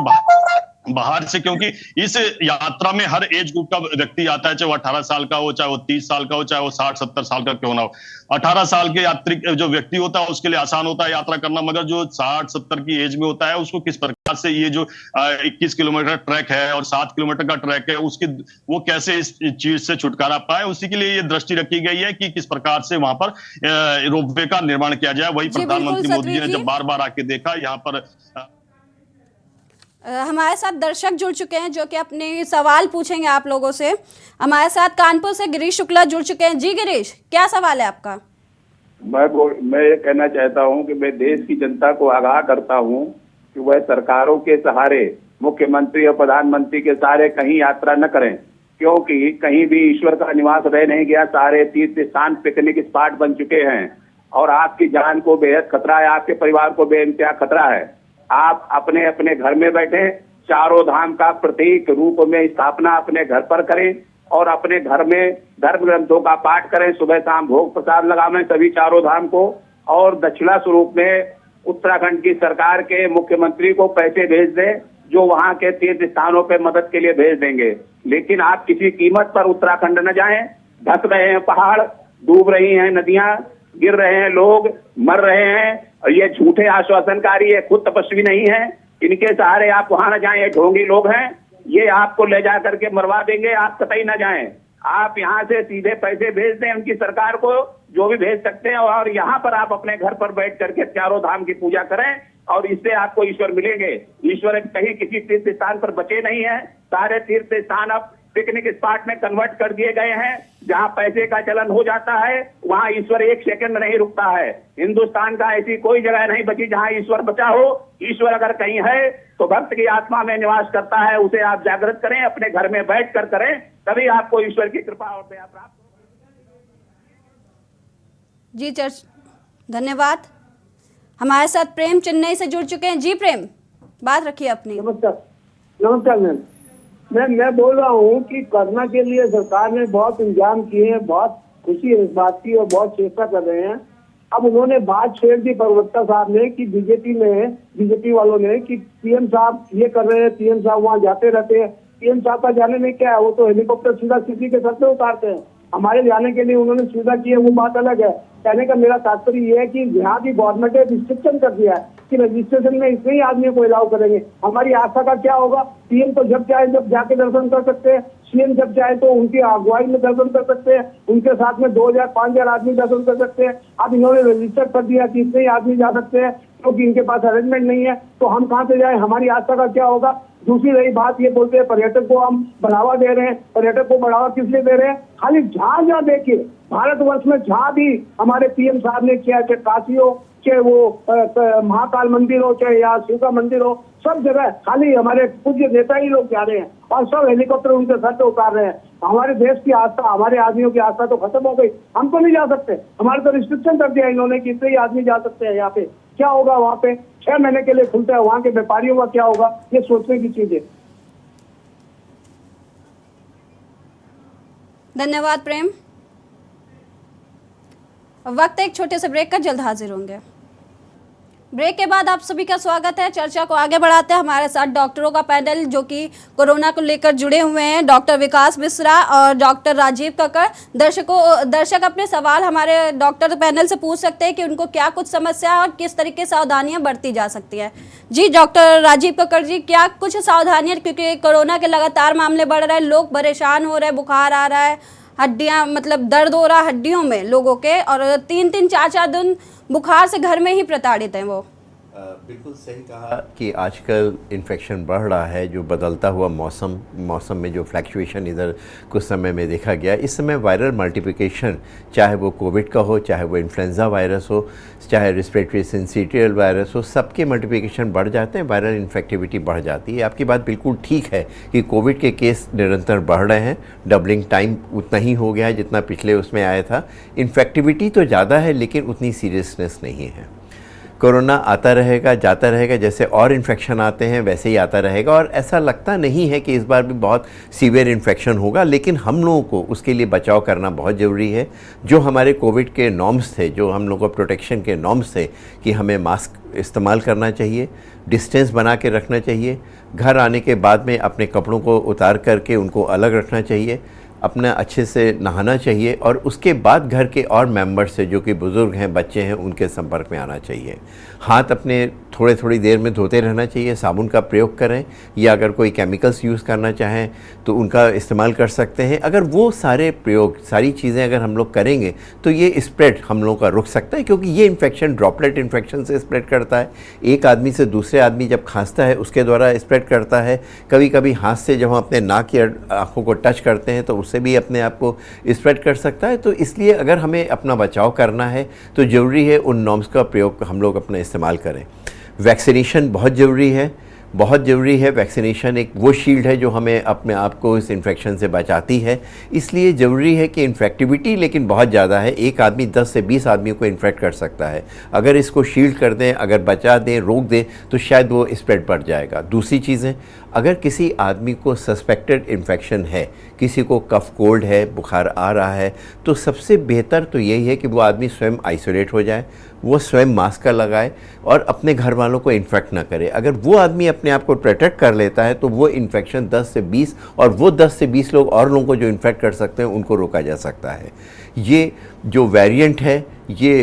बाहर से, क्योंकि इस यात्रा में हर एज ग्रुप का व्यक्ति आता है, चाहे वो 18 साल का हो, चाहे वो 30 साल का हो, चाहे वो 60-70 साल का क्यों ना हो। 18 साल के यात्री जो व्यक्ति होता है उसके लिए आसान होता है यात्रा करना, मगर जो 60-70 की एज में होता है उसको किस प्रकार से ये जो 21 किलोमीटर ट्रैक है और 7 किलोमीटर का ट्रैक है, उसकी वो कैसे इस चीज से छुटकारा पाए, उसी के लिए ये दृष्टि रखी गई है कि किस प्रकार से वहां पर रोपवे का निर्माण किया जाए। वही प्रधानमंत्री मोदी जी ने जब बार बार आके देखा यहाँ पर। हमारे साथ दर्शक जुड़ चुके हैं जो कि अपने सवाल पूछेंगे आप लोगों से। हमारे साथ कानपुर से गिरीश शुक्ला जुड़ चुके हैं। जी गिरीश, क्या सवाल है आपका? मैं ये कहना चाहता हूं कि मैं देश की जनता को आगाह करता हूं कि वह सरकारों के सहारे, मुख्यमंत्री और प्रधानमंत्री के सहारे कहीं यात्रा न करें, क्योंकि कहीं भी ईश्वर का निवास रह नहीं गया। सारे तीर्थ स्थान पिकनिक स्पॉट बन चुके हैं और आपकी जान को बेहद खतरा है, आपके परिवार को बेइंतहा खतरा है। आप अपने अपने घर में बैठे चारों धाम का प्रतीक रूप में स्थापना अपने घर पर करें और अपने घर में धर्म ग्रंथों का पाठ करें। सुबह शाम भोग प्रसाद लगावें सभी चारों धाम को, और दक्षिणा स्वरूप में उत्तराखंड की सरकार के मुख्यमंत्री को पैसे भेज दें, जो वहां के तीर्थ स्थानों पे मदद के लिए भेज देंगे। लेकिन आप किसी कीमत पर उत्तराखंड न जाएं। धस रहे हैं पहाड़, डूब रही हैं नदियां, गिर रहे हैं लोग, मर रहे हैं, और ये झूठे आश्वासनकारी है, खुद तपस्वी नहीं है। इनके सहारे आप वहां न जाएं, ये ढोंगी लोग हैं, ये आपको ले जा करके मरवा देंगे। आप कतई न जाएं, आप यहाँ से सीधे पैसे भेज दें उनकी सरकार को, जो भी भेज सकते हैं, और यहाँ पर आप अपने घर पर बैठ करके चारों धाम की पूजा करें और इससे आपको ईश्वर मिलेंगे। ईश्वर कहीं किसी तीर्थ स्थान पर बचे नहीं है। सारे तीर्थ स्थान अब पिकनिक स्पॉट में कन्वर्ट कर दिए गए हैं। जहां पैसे का चलन हो जाता है वहां ईश्वर एक सेकंड नहीं रुकता है। हिंदुस्तान का ऐसी कोई जगह नहीं बची जहां ईश्वर बचा हो। ईश्वर अगर कहीं है तो भक्त की आत्मा में निवास करता है, उसे आप जागृत करें, अपने घर में बैठ कर करें, तभी आपको ईश्वर की कृपा और दया प्राप्त। जी धन्यवाद। हमारे साथ प्रेम चेन्नई से जुड़ चुके हैं। जी प्रेम, बात रखिए अपनी। नमस्कार मैम। मैं बोल रहा हूँ कि कोरोना के लिए सरकार ने बहुत इंतजाम किए हैं, बहुत खुशी है इस बात की और बहुत चेष्टा कर रहे हैं। अब उन्होंने बात छेड़ दी प्रवक्ता साहब ने कि बीजेपी वालों ने कि पीएम साहब ये कर रहे हैं, पीएम साहब वहाँ जाते रहते हैं। पीएम साहब का जाने में क्या है, वो तो हेलीकॉप्टर सीधा किसी के सर पे उतारते हैं। हमारे जाने के लिए उन्होंने सुविधा की है, वो बात अलग है। कहने का मेरा तात्पर्य ये है कि यहाँ की गवर्नमेंट ने रिस्ट्रिक्शन कर दिया है कि रजिस्ट्रेशन में इतने ही आदमी को अलाउ करेंगे। हमारी आशा का क्या होगा? पीएम तो जब चाहे जब जाके दर्शन कर सकते हैं, सीएम जब चाहे तो उनकी अगुवाई में दर्शन कर सकते हैं, उनके साथ में 2000-5000 आदमी दर्शन कर सकते हैं। अब इन्होंने रजिस्टर कर दिया कि इतने ही आदमी जा सकते हैं, क्योंकि इनके पास अरेंजमेंट नहीं है। तो हम कहाँ से जाए? हमारी आस्था का क्या होगा? दूसरी रही बात, ये बोलते हैं पर्यटक को हम बढ़ावा दे रहे हैं। पर्यटक को बढ़ावा किस लिए दे रहे हैं? खाली जहाँ देखिए भारतवर्ष में जहाँ भी हमारे पीएम साहब ने किया, चाहे काशी हो, चाहे वो महाकाल मंदिर हो, चाहे यहाँ शिव का मंदिर हो, सब जगह खाली हमारे पूज्य नेता ही लोग जा रहे हैं और सब हेलीकॉप्टर उनके सर पे उतार रहे हैं। हमारे देश की आस्था, हमारे आदमियों की आस्था तो खत्म हो गई। हम तो नहीं जा सकते, हमारे तो रिस्ट्रिक्शन कर दिया इन्होंने कि इतने ही आदमी जा सकते हैं। यहाँ पे क्या होगा? वहाँ पे 6 महीने के लिए खुलता है, वहाँ के व्यापारियों का क्या होगा? ये सोचने की चीज है। धन्यवाद प्रेम। वक्त एक छोटे से ब्रेक का, जल्द हाजिर होंगे। ब्रेक के बाद आप सभी का स्वागत है। चर्चा को आगे बढ़ाते हैं। हमारे साथ डॉक्टरों का पैनल जो कि कोरोना को लेकर जुड़े हुए हैं, डॉक्टर विकास मिश्रा और डॉक्टर राजीव कक्कड़। दर्शक अपने सवाल हमारे डॉक्टर पैनल से पूछ सकते हैं कि उनको क्या कुछ समस्या और किस तरीके से सावधानियां बरती जा सकती है। जी डॉक्टर राजीव कक्कड़ जी, क्या कुछ सावधानियां, क्योंकि कोरोना के लगातार मामले बढ़ रहे हैं, लोग परेशान हो रहे हैं, बुखार आ रहा है, हड्डियां मतलब दर्द हो रहा है हड्डियों में लोगों के, और 3-3 4-4 दिन बुखार से घर में ही प्रताड़ित हैं वो। बिल्कुल सही कहा कि आजकल इन्फेक्शन बढ़ रहा है। जो बदलता हुआ मौसम में जो फ्लैक्चुएशन इधर कुछ समय में देखा गया, इस समय वायरल मल्टीप्लिकेशन, चाहे वो कोविड का हो, चाहे वो इन्फ्लुएंजा वायरस हो, चाहे रिस्पिरेटरी सिंसिटियल वायरस हो, सबके मल्टीप्लिकेशन बढ़ जाते हैं, वायरल इन्फेक्टिविटी बढ़ जाती है। आपकी बात बिल्कुल ठीक है कि कोविड के केस निरंतर बढ़ रहे हैं, डबलिंग टाइम उतना ही हो गया है जितना पिछले उसमें आया था। इन्फेक्टिविटी तो ज़्यादा है लेकिन उतनी सीरियसनेस नहीं है। कोरोना आता रहेगा, जाता रहेगा, जैसे और इन्फेक्शन आते हैं वैसे ही आता रहेगा, और ऐसा लगता नहीं है कि इस बार भी बहुत सीवियर इन्फेक्शन होगा, लेकिन हम लोगों को उसके लिए बचाव करना बहुत ज़रूरी है। जो हमारे कोविड के नॉर्म्स थे, जो हम लोगों को प्रोटेक्शन के नॉर्म्स थे कि हमें मास्क इस्तेमाल करना चाहिए, डिस्टेंस बना के रखना चाहिए, घर आने के बाद में अपने कपड़ों को उतार करके उनको अलग रखना चाहिए, अपना अच्छे से नहाना चाहिए, और उसके बाद घर के और मेंबर्स से जो कि बुज़ुर्ग हैं, बच्चे हैं, उनके संपर्क में आना चाहिए। हाथ अपने थोड़ी देर में धोते रहना चाहिए, साबुन का प्रयोग करें, या अगर कोई केमिकल्स यूज़ करना चाहें तो उनका इस्तेमाल कर सकते हैं। अगर वो सारे प्रयोग, सारी चीज़ें अगर हम लोग करेंगे तो ये स्प्रेड हम लोगों का रुक सकता है, क्योंकि ये इन्फेक्शन ड्रॉपलेट इन्फेक्शन से स्प्रेड करता है। एक आदमी से दूसरे आदमी जब खांसता है उसके द्वारा स्प्रेड करता है। कभी कभी हाथ से जब हम अपने नाक या आँखों को टच करते हैं तो उससे भी अपने आप को स्प्रेड कर सकता है। तो इसलिए अगर हमें अपना बचाव करना है तो ज़रूरी है उन नॉर्म्स का प्रयोग हम लोग अपना इस्तेमाल करें। वैक्सीनेशन बहुत ज़रूरी है, बहुत ज़रूरी है। वैक्सीनेशन एक वो शील्ड है जो हमें अपने आप को इस इन्फेक्शन से बचाती है। इसलिए ज़रूरी है कि इन्फेक्टिविटी लेकिन बहुत ज़्यादा है, एक आदमी 10 से 20 आदमियों को इन्फेक्ट कर सकता है। अगर इसको शील्ड कर दें, अगर बचा दें, रोक दें, तो शायद वो स्प्रेड बढ़ जाएगा। दूसरी चीज़ें, अगर किसी आदमी को सस्पेक्टेड इन्फेक्शन है, किसी को कफ कोल्ड है, बुखार आ रहा है, तो सबसे बेहतर तो यही है कि वो आदमी स्वयं आइसोलेट हो जाए, वो स्वयं मास्क का लगाए और अपने घर वालों को इन्फेक्ट ना करे। अगर वो आदमी अपने आप को प्रोटेक्ट कर लेता है तो वो इन्फेक्शन 10 से 20 और वो 10 से 20 लोग और लोगों को जो इन्फेक्ट कर सकते हैं उनको रोका जा सकता है। ये जो वेरिएंट है ये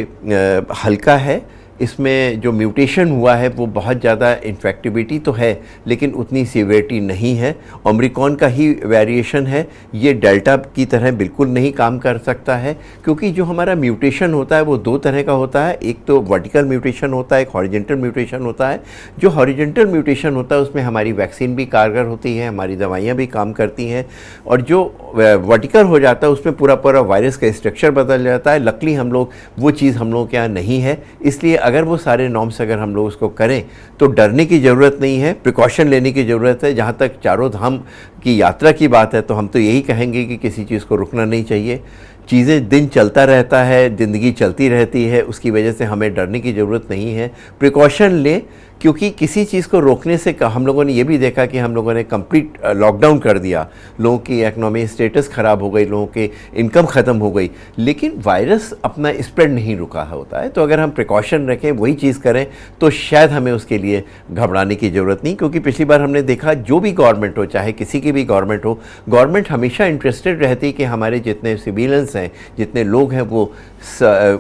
हल्का है, इसमें जो म्यूटेशन हुआ है वो बहुत ज़्यादा इन्फेक्टिविटी तो है लेकिन उतनी सीवियरिटी नहीं है। ओमिक्रॉन का ही वेरिएशन है, ये डेल्टा की तरह बिल्कुल नहीं काम कर सकता है, क्योंकि जो हमारा म्यूटेशन होता है वो दो तरह का होता है। एक तो वर्टिकल म्यूटेशन होता है, एक हॉरिजॉन्टल म्यूटेशन होता है। जो हॉरिजॉन्टल म्यूटेशन होता है उसमें हमारी वैक्सीन भी कारगर होती है, हमारी दवाइयाँ भी काम करती हैं, और जो वर्टिकल हो जाता है उसमें पूरा वायरस का स्ट्रक्चर बदल जाता है। लकली हम लोग वो चीज़ हम लोगों के यहाँ नहीं है, इसलिए अगर वो सारे नॉर्म्स अगर हम लोग उसको करें तो डरने की ज़रूरत नहीं है, प्रिकॉशन लेने की ज़रूरत है। जहाँ तक चारों धाम की यात्रा की बात है तो हम तो यही कहेंगे कि किसी चीज़ को रुकना नहीं चाहिए। चीज़ें दिन चलता रहता है, ज़िंदगी चलती रहती है, उसकी वजह से हमें डरने की ज़रूरत नहीं है। प्रिकॉशन लें, क्योंकि किसी चीज़ को रोकने से हम लोगों ने ये भी देखा कि हम लोगों ने कंप्लीट लॉकडाउन कर दिया, लोगों की इकोनॉमी स्टेटस ख़राब हो गई, लोगों की इनकम ख़त्म हो गई, लेकिन वायरस अपना स्प्रेड नहीं रुका होता है। तो अगर हम प्रिकॉशन रखें, वही चीज़ करें, तो शायद हमें उसके लिए घबराने की ज़रूरत नहीं। क्योंकि पिछली बार हमने देखा जो भी गवर्नमेंट हो, चाहे किसी की भी गवर्नमेंट हो, गवर्नमेंट हमेशा इंटरेस्टेड रहती है कि हमारे जितने सिविलियंस हैं, जितने लोग हैं, वो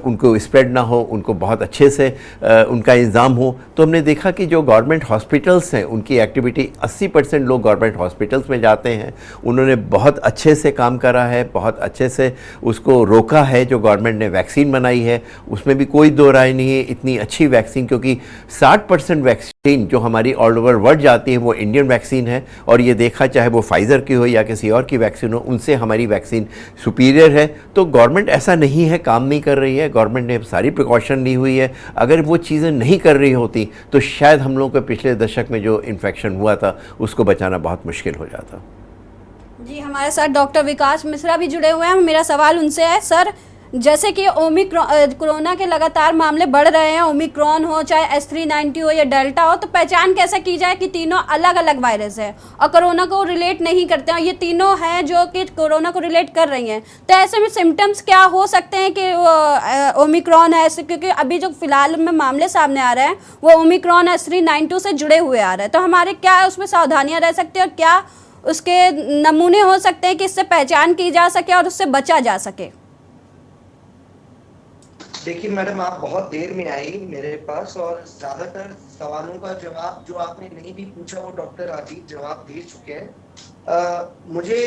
उनको स्प्रेड ना हो, उनको बहुत अच्छे से उनका इंतज़ाम हो। तो हमने देखा कि जो गवर्नमेंट हॉस्पिटल्स हैं उनकी एक्टिविटी 80% लोग गवर्नमेंट हॉस्पिटल्स में जाते हैं। उन्होंने बहुत अच्छे से काम करा है, बहुत अच्छे से उसको रोका है। जो गवर्नमेंट ने वैक्सीन बनाई है उसमें भी कोई दो राय नहीं है, इतनी अच्छी वैक्सीन, क्योंकि 60% वैक्सीन जो हमारी ऑल ओवर वर्ल्ड जाती है वो इंडियन वैक्सीन है। और ये देखा चाहे वो फाइज़र की हो या किसी और की वैक्सीन हो, उनसे हमारी वैक्सीन सुपीरियर है। तो गवर्नमेंट ऐसा नहीं है काम नहीं कर रही है, गवर्नमेंट ने सारी प्रिकॉशन ली हुई है। अगर वो चीज़ें नहीं कर रही होती तो शायद हम लोगों को पिछले दशक में जो इन्फेक्शन हुआ था उसको बचाना बहुत मुश्किल हो जाता। जी, हमारे साथ डॉक्टर विकास मिश्रा भी जुड़े हुए हैं। मेरा सवाल उनसे है, सर जैसे कि कोरोना के लगातार मामले बढ़ रहे हैं, ओमिक्रॉन हो चाहे S390 हो या डेल्टा हो, तो पहचान कैसे की जाए कि तीनों अलग अलग वायरस है और कोरोना को रिलेट नहीं करते हैं, ये तीनों हैं जो कि कोरोना को रिलेट कर रही हैं। तो ऐसे में सिम्टम्स क्या हो सकते हैं कि वो ओमिक्रॉन है, क्योंकि अभी जो फिलहाल में मामले सामने आ रहे हैं वो ओमिक्रॉन S390 से जुड़े हुए आ रहे हैं, तो हमारे क्या उसमें सावधानियाँ रह सकती है और क्या उसके नमूने हो सकते हैं कि इससे पहचान की जा सके और उससे बचा जा सके? देखिए मैडम, आप बहुत देर में आई मेरे पास और ज्यादातर सवालों का जवाब जो आपने नहीं भी पूछा वो डॉक्टर राजीव जवाब दे चुके हैं। मुझे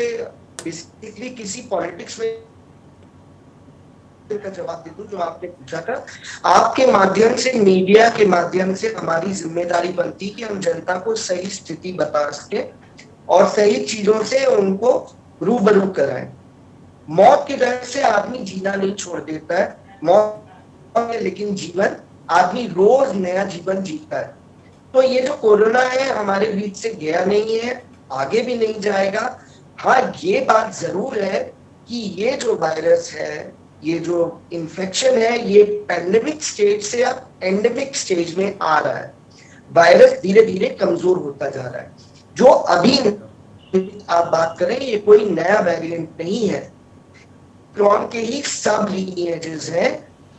बेसिकली किसी पॉलिटिक्स में का जवाब दे दूं जो आपने पूछा था। आपके माध्यम से, मीडिया के माध्यम से हमारी जिम्मेदारी बनती कि हम जनता को सही स्थिति बता सके और सही चीजों से उनको रूबरू कराएं। मौत के डर से आदमी जीना नहीं छोड़ देता है, मौत लेकिन जीवन, आदमी रोज नया जीवन जीता है। तो ये जो कोरोना है हमारे बीच से गया नहीं है, आगे भी नहीं जाएगा। हाँ, ये बात जरूर है कि ये जो वायरस है, ये जो इन्फेक्शन है, ये पैंडेमिक स्टेज से अब एंडेमिक स्टेज में आ रहा है। वायरस धीरे धीरे कमजोर होता जा रहा है। जो अभी आप बात करें, ये कोई नया वेरिएंट नहीं है, ओमिक्रॉन के ही सब लीनिएजेस हैं।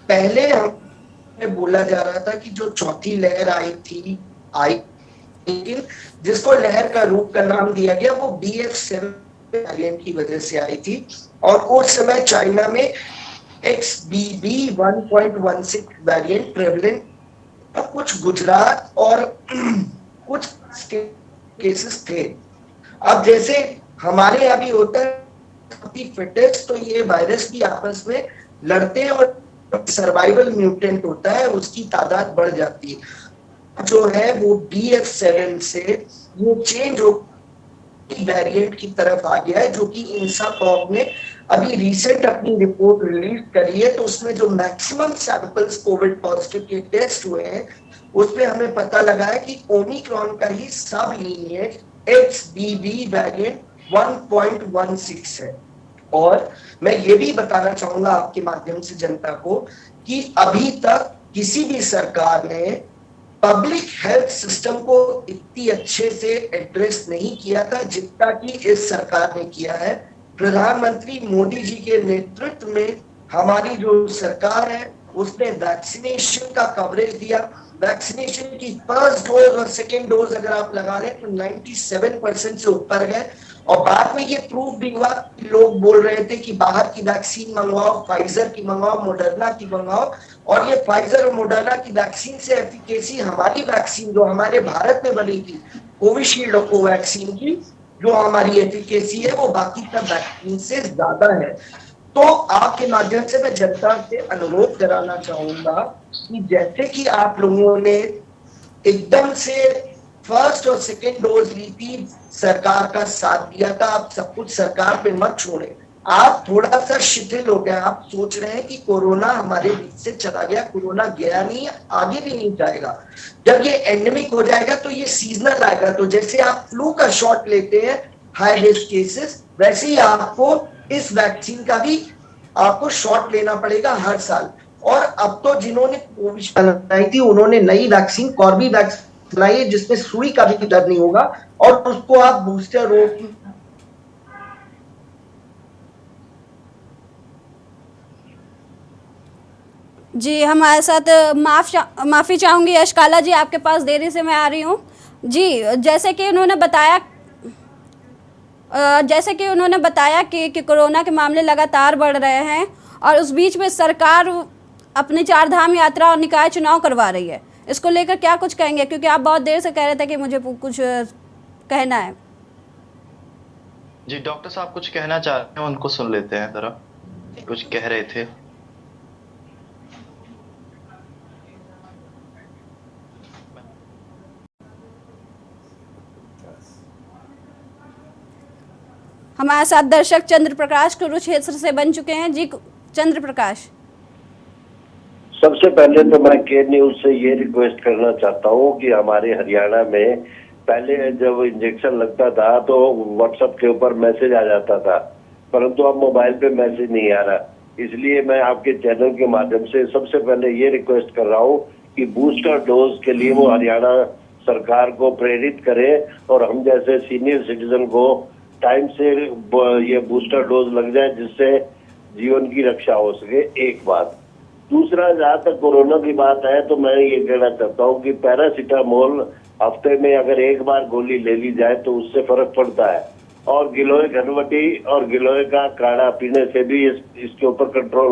पहले हमें बोला जा रहा था कि जो चौथी लहर आई, लेकिन जिसको लहर का रूप का नाम दिया गया वो BF7 वेरिएंट की वजह से आई थी और उस समय चाइना में XBB 1.16 वेरिएंट प्रेवलेंट, कुछ गुजरात और कुछ केसेस थे। अब जैसे हमारे यहाँ भी होता है फिटेस्ट, तो ये वायरस भी आपस में लड़ते हैं और सर्वाइवल म्यूटेंट होता है, उसकी तादाद बढ़ जाती है। जो है वो BF7 से ये चेंज हो वेरिएंट की तरफ आ गया है, जो कि इंसाकॉग ने अभी रिसेंट अपनी रिपोर्ट रिलीज करी है। तो उसमें जो मैक्सिमम सैंपल्स कोविड पॉजिटिव के टेस्ट हुए हैं उसमें हमें पता लगा है कि ओमिक्रॉन का ही सब लीनिएज XBB वेरिएंट 1.16 है। और मैं ये भी बताना चाहूंगा आपके माध्यम से जनता को कि अभी तक किसी भी सरकार ने पब्लिक हेल्थ सिस्टम को इतनी अच्छे से एड्रेस नहीं किया था जितना कि इस सरकार ने किया है। प्रधानमंत्री मोदी जी के नेतृत्व में हमारी जो सरकार है उसने वैक्सीनेशन का कवरेज दिया। वैक्सीनेशन की फर्स्ट डोज और सेकेंड डोज अगर आप लगा लें तो 97% से ऊपर गए। और बाद में ये प्रूफ भी हुआ, लोग बोल रहे थे कि बाहर की वैक्सीन मंगवाओ, फाइजर की मंगवाओ, मोडर्ना की मंगवाओ, और ये फाइजर और मोडर्ना की वैक्सीन से एफिकेसी हमारी वैक्सीन जो हमारे भारत में बनी थी कोविशील्ड और कोवैक्सीन की जो हमारी एफिकेसी है वो बाकी सब वैक्सीन से ज्यादा है। तो आपके माध्यम से मैं जनता से अनुरोध कराना चाहूंगा कि जैसे कि आप लोगों ने एकदम से फर्स्ट और सेकेंड डोज ली थी, सरकार का साथ दिया था, आप सब कुछ सरकार पे मत छोड़े। आप थोड़ा सा शिथिल हो गए, आप सोच रहे हैं कि कोरोना हमारे बीच से चला गया, कोरोना गया नहीं, आगे भी नहीं जाएगा। जब ये एंडेमिक हो जाएगा तो ये सीजनल आएगा। तो जैसे आप फ्लू का शॉट लेते हैं हाई रिस्क केसेस, वैसे ही आपको इस वैक्सीन का भी आपको शॉट लेना पड़ेगा हर साल। और अब तो जिन्होंने कोविशील्ड लगाई थी उन्होंने नई वैक्सीन कॉर्बेवैक्स बनाई है जिसमें सुई का भी डर नहीं होगा और उसको आप बूस्टर डोज जी। हमारे साथ माफ़ी चाहूँगी यशकाला जी, आपके पास देरी से मैं आ रही हूँ जी। जैसे कि उन्होंने बताया कि कोरोना के मामले लगातार बढ़ रहे हैं और उस बीच में सरकार अपनी 4 धाम यात्रा और निकाय चुनाव करवा रही है। इसको लेकर क्या कुछ कहेंगे, क्योंकि आप बहुत देर से कह रहे थे कि मुझे कुछ कहना है। जी डॉक्टर साहब कुछ कहना चाह रहे हैं, उनको सुन लेते हैं जरा, कुछ कह रहे थे। हमारे साथ दर्शक चंद्र प्रकाश कुरुक्षेत्र से बन चुके हैं जी। चंद्र प्रकाश, सबसे पहले तो मैं के न्यूज से ये रिक्वेस्ट करना चाहता हूँ कि हमारे हरियाणा में पहले जब इंजेक्शन लगता था तो व्हाट्सएप के ऊपर मैसेज आ जाता था, परंतु अब मोबाइल पे मैसेज नहीं आ रहा। इसलिए मैं आपके चैनल के माध्यम से सबसे पहले ये रिक्वेस्ट कर रहा हूँ कि बूस्टर डोज के लिए वो हरियाणा सरकार को प्रेरित करें और हम जैसे सीनियर सिटीजन को टाइम से ये बूस्टर डोज लग जाए, जिससे जीवन की रक्षा हो सके। एक बात। दूसरा, जहाँ तक कोरोना की बात है तो मैं ये कहना चाहता हूँ कि पैरासीटामोल हफ्ते में अगर एक बार गोली ले ली जाए तो उससे फर्क पड़ता है, और गिलोय घनवटी और गिलोय का काढ़ा पीने से भी इसके ऊपर कंट्रोल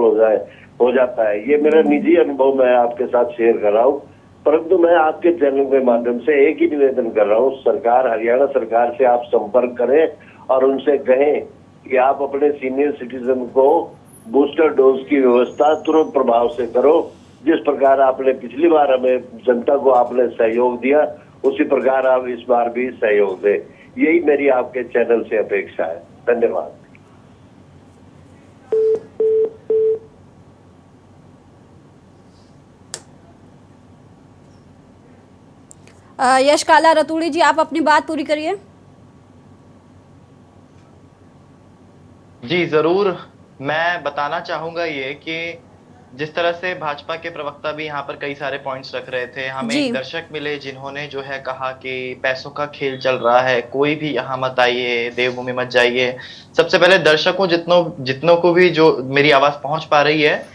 हो जाता है। ये मेरा निजी अनुभव मैं आपके साथ शेयर कर रहा हूँ। परंतु मैं आपके चैनल के माध्यम से एक ही निवेदन कर रहा हूँ, सरकार, हरियाणा सरकार से आप संपर्क करें और उनसे कहें कि आप अपने सीनियर सिटीजन को बूस्टर डोज की व्यवस्था तुरंत प्रभाव से करो। जिस प्रकार आपने पिछली बार हमें जनता को आपने सहयोग दिया, उसी प्रकार आप इस बार भी सहयोग दें। यही मेरी आपके चैनल से अपेक्षा है। धन्यवाद। यश काला रतूड़ी जी, आप अपनी बात पूरी करिए। जी जरूर, मैं बताना चाहूंगा ये कि जिस तरह से भाजपा के प्रवक्ता भी यहाँ पर कई सारे पॉइंट्स रख रहे थे, हमें एक दर्शक मिले जिन्होंने जो है कहा कि पैसों का खेल चल रहा है, कोई भी यहाँ मत आइए, देवभूमि मत जाइए। सबसे पहले दर्शकों जितनों को भी जो मेरी आवाज पहुंच पा रही है,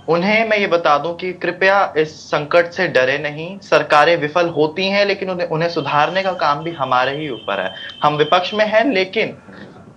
उन्हें मैं ये बता दूं कि कृपया इस संकट से डरे नहीं। सरकारें विफल होती हैं लेकिन उन्हें सुधारने का काम भी हमारे ही ऊपर है। हम विपक्ष में हैं लेकिन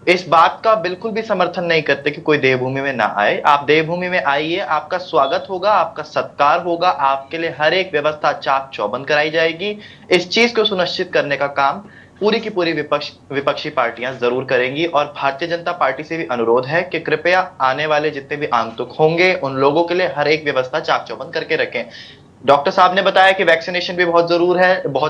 इस बात का बिल्कुल भी समर्थन नहीं करते कि कोई देवभूमि में ना आए। आप देवभूमि में आइए, आपका स्वागत होगा, आपका सत्कार होगा, आपके लिए हर एक व्यवस्था चाक चौबंद कराई जाएगी। इस चीज को सुनिश्चित करने का काम पूरी की पूरी विपक्षी पार्टियां जरूर करेंगी और भारतीय जनता पार्टी से भी अनुरोध है कि कृपया आने वाले जितने भी आगंतुक होंगे उन लोगों के लिए हर एक व्यवस्था चाक चौबंद करके रखें। डॉक्टर साहब ने बताया कि वैक्सीनेशन भी बहुत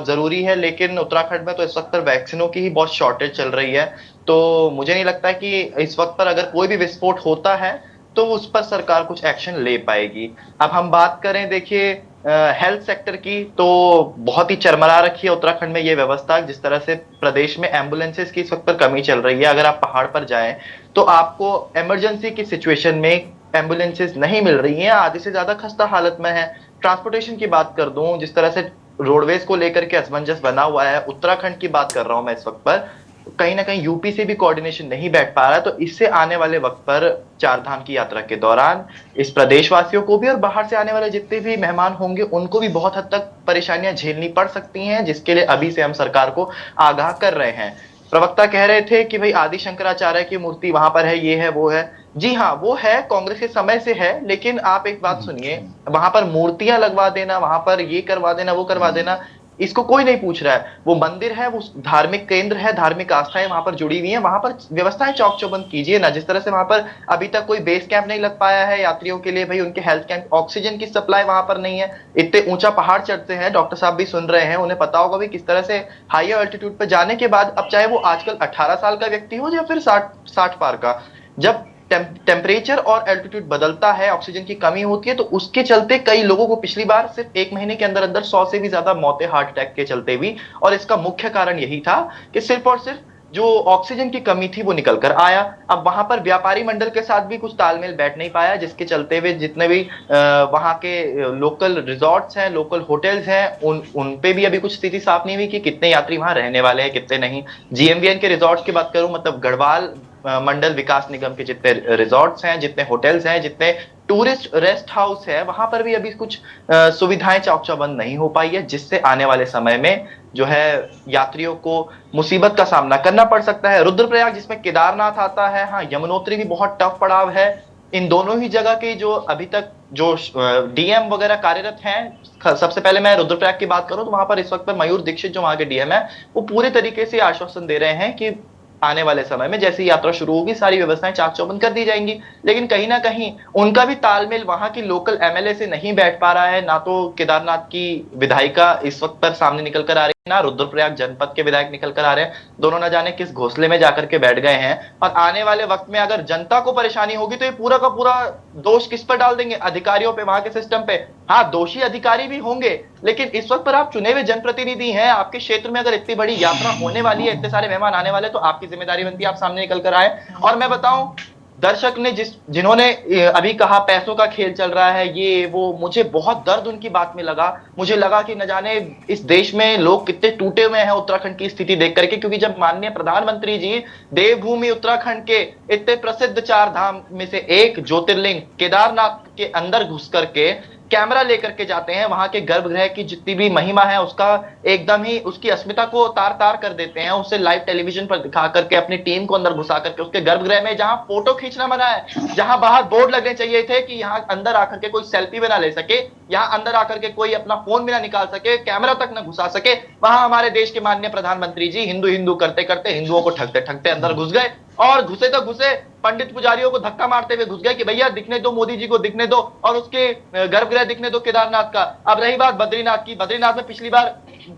जरूरी है, लेकिन उत्तराखंड में तो इस वक्त वैक्सीनों की ही बहुत शॉर्टेज चल रही है। तो मुझे नहीं लगता कि इस वक्त पर अगर कोई भी विस्फोट होता है तो उस पर सरकार कुछ एक्शन ले पाएगी। अब हम बात करें, देखिए हेल्थ सेक्टर की, तो बहुत ही चरमरा रखी है उत्तराखंड में ये व्यवस्था। जिस तरह से प्रदेश में एम्बुलेंसेस की इस वक्त पर कमी चल रही है, अगर आप पहाड़ पर जाएं तो आपको इमरजेंसी की सिचुएशन में एम्बुलेंसेस नहीं मिल रही हैं, आधे से ज्यादा खस्ता हालत में है। ट्रांसपोर्टेशन की बात कर दूं, जिस तरह से रोडवेज को लेकर के असमंजस बना हुआ है, उत्तराखंड की बात कर रहा हूं मैं इस वक्त पर, कहीं ना कहीं यूपी से भी कोऑर्डिनेशन नहीं बैठ पा रहा है। तो इससे आने वाले वक्त पर चार धाम की यात्रा के दौरान इस प्रदेशवासियों को भी और बाहर से आने वाले जितने भी मेहमान होंगे उनको भी बहुत हद तक परेशानियां झेलनी पड़ सकती हैं, जिसके लिए अभी से हम सरकार को आगाह कर रहे हैं। प्रवक्ता कह रहे थे कि भाई आदि शंकराचार्य की मूर्ति वहां पर है, ये है वो है। जी हाँ, वो है, कांग्रेस के समय से है, लेकिन आप एक बात सुनिए, वहां पर मूर्तियां लगवा देना, वहां पर ये करवा देना, वो करवा देना, इसको कोई नहीं पूछ रहा है। वो मंदिर है, वो धार्मिक केंद्र है, धार्मिक आस्थाएं वहां पर जुड़ी हुई हैं, वहां पर व्यवस्थाएं चौक चौबंद कीजिए ना। जिस तरह से वहां पर अभी तक कोई बेस कैंप नहीं लग पाया है यात्रियों के लिए, भाई उनके हेल्थ कैंप, ऑक्सीजन की सप्लाई वहां पर नहीं है, इतने ऊंचा पहाड़ चढ़ते हैं, डॉक्टर साहब भी सुन रहे हैं, उन्हें पता होगा भी किस तरह से हायर अल्टीट्यूड पर जाने के बाद, अब चाहे वो आजकल 18 साल का व्यक्ति हो या फिर 60 पार का, जब टेम्परेचर और एल्टीट्यूड बदलता है, ऑक्सीजन की कमी होती है, तो उसके चलते कई लोगों को पिछली बार सिर्फ 1 महीने के अंदर 100 से भी ज्यादा मौतें हार्ट अटैक के चलते हुई। और इसका मुख्य कारण यही था कि सिर्फ और सिर्फ जो ऑक्सीजन की कमी थी वो निकल कर आया। अब वहां पर व्यापारी मंडल के साथ भी कुछ तालमेल बैठ नहीं पाया, जिसके चलते हुए जितने भी वहां के लोकल रिजॉर्ट्स हैं, लोकल होटल्स हैं, उन पे भी अभी कुछ स्थिति साफ नहीं हुई कि कितने यात्री वहां रहने वाले हैं, कितने नहीं। जीएमवीएन के रिजॉर्ट्स की बात करूं, मतलब गढ़वाल मंडल विकास निगम के जितने रिजॉर्ट्स हैं, जितने होटल्स हैं, जितने टूरिस्ट रेस्ट हाउस है, वहां पर भी अभी कुछ सुविधाएं चौक चौबंद नहीं हो पाई है, जिससे आने वाले समय में जो है यात्रियों को मुसीबत का सामना करना पड़ सकता है। रुद्रप्रयाग जिसमें केदारनाथ आता है, हाँ यमुनोत्री भी बहुत टफ पड़ाव है। इन दोनों ही जगह के जो अभी तक जो डीएम वगैरह कार्यरत हैं, सबसे पहले मैं रुद्रप्रयाग की बात करूं तो वहां पर इस वक्त पर मयूर दीक्षित जो वहां के डीएम है, वो पूरे तरीके से आश्वासन दे रहे हैं कि आने वाले समय में जैसे ही यात्रा शुरू होगी सारी व्यवस्थाएं चाक चौबंद कर दी जाएंगी। लेकिन कहीं ना कहीं उनका भी तालमेल वहां की लोकल एमएलए से नहीं बैठ पा रहा है। ना तो केदारनाथ की विधायिका इस वक्त पर सामने निकल कर आ रही है, ना रुद्रप्रयाग जनपद के विधायक निकल कर आ रहे हैं। दोनों न जाने किस घोंसले में जाकर के बैठ गए हैं। और आने वाले वक्त में अगर जनता को परेशानी होगी तो ये पूरा का पूरा दोष किस पर डाल देंगे? अधिकारियों पे, वहां के सिस्टम पे। हाँ, दोषी अधिकारी भी होंगे, लेकिन इस वक्त पर आप चुने हुए जनप्रतिनिधि हैं। आपके क्षेत्र में अगर इतनी बड़ी यात्रा होने वाली है, इतने सारे मेहमान आने वाले, तो आपकी जिम्मेदारी बनती है आप सामने निकल कर आए। और मैं बताऊं, दर्शक ने जिन्होंने अभी कहा पैसों का खेल चल रहा है, ये वो, मुझे बहुत दर्द उनकी बात में लगा। मुझे लगा कि न जाने इस देश में लोग कितने टूटे हुए हैं उत्तराखंड की स्थिति देख करके, क्योंकि जब माननीय प्रधानमंत्री जी देवभूमि उत्तराखंड के इतने प्रसिद्ध 4 धाम में से एक ज्योतिर्लिंग केदारनाथ के अंदर घुस करके कैमरा लेकर के जाते हैं, वहां के गर्भगृह की जितनी भी महिमा है उसका एकदम ही उसकी अस्मिता को तार तार कर देते हैं, उसे लाइव टेलीविजन पर दिखा करके अपनी टीम को अंदर घुसा करके उसके गर्भगृह में, जहां फोटो खींचना मना है, जहां बाहर बोर्ड लगने चाहिए थे कि यहां अंदर आकर के कोई सेल्फी भी ना ले सके, यहां अंदर आकर के कोई अपना फोन भी ना निकाल सके, कैमरा तक ना घुसा सके, वहां हमारे देश के माननीय प्रधानमंत्री जी हिंदू हिंदू करते करते हिंदुओं को ठगते ठगते अंदर घुस गए, और घुसे तो घुसे, पंडित पुजारियों को धक्का मारते हुए घुस गए कि भैया दिखने दो, मोदी जी को दिखने दो और उसके गर्भगृह दिखने दो केदारनाथ का। अब रही बात बद्रीनाथ की, बद्रीनाथ में पिछली बार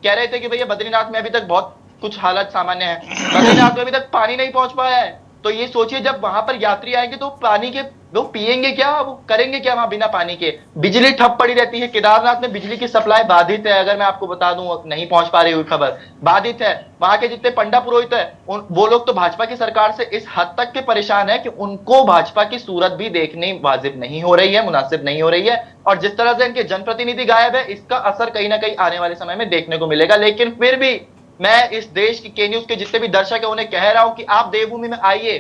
कह रहे थे कि भैया बद्रीनाथ में अभी तक बहुत कुछ हालत सामान्य है, बद्रीनाथ में अभी तक पानी नहीं पहुंच पाया है। तो ये सोचिए जब वहां पर यात्री आएंगे तो पानी के वो पिएंगे क्या, वो करेंगे क्या वहां बिना पानी के। बिजली ठप पड़ी रहती है, केदारनाथ में बिजली की सप्लाई बाधित है, अगर मैं आपको बता दूं, नहीं पहुंच पा रही हुई खबर, बाधित है। वहां के जितने पंडा पुरोहित है वो लोग तो भाजपा की सरकार से इस हद तक के परेशान है कि उनको भाजपा की सूरत भी देखनी वाजिब नहीं हो रही है, मुनासिब नहीं हो रही है, और जिस तरह से इनके जनप्रतिनिधि गायब है, इसका असर कहीं ना कहीं आने वाले समय में देखने को मिलेगा। लेकिन फिर भी मैं इस देश की के न्यूज के जितने भी दर्शक है उन्हें कह रहा हूं कि आप देवभूमि में आइए।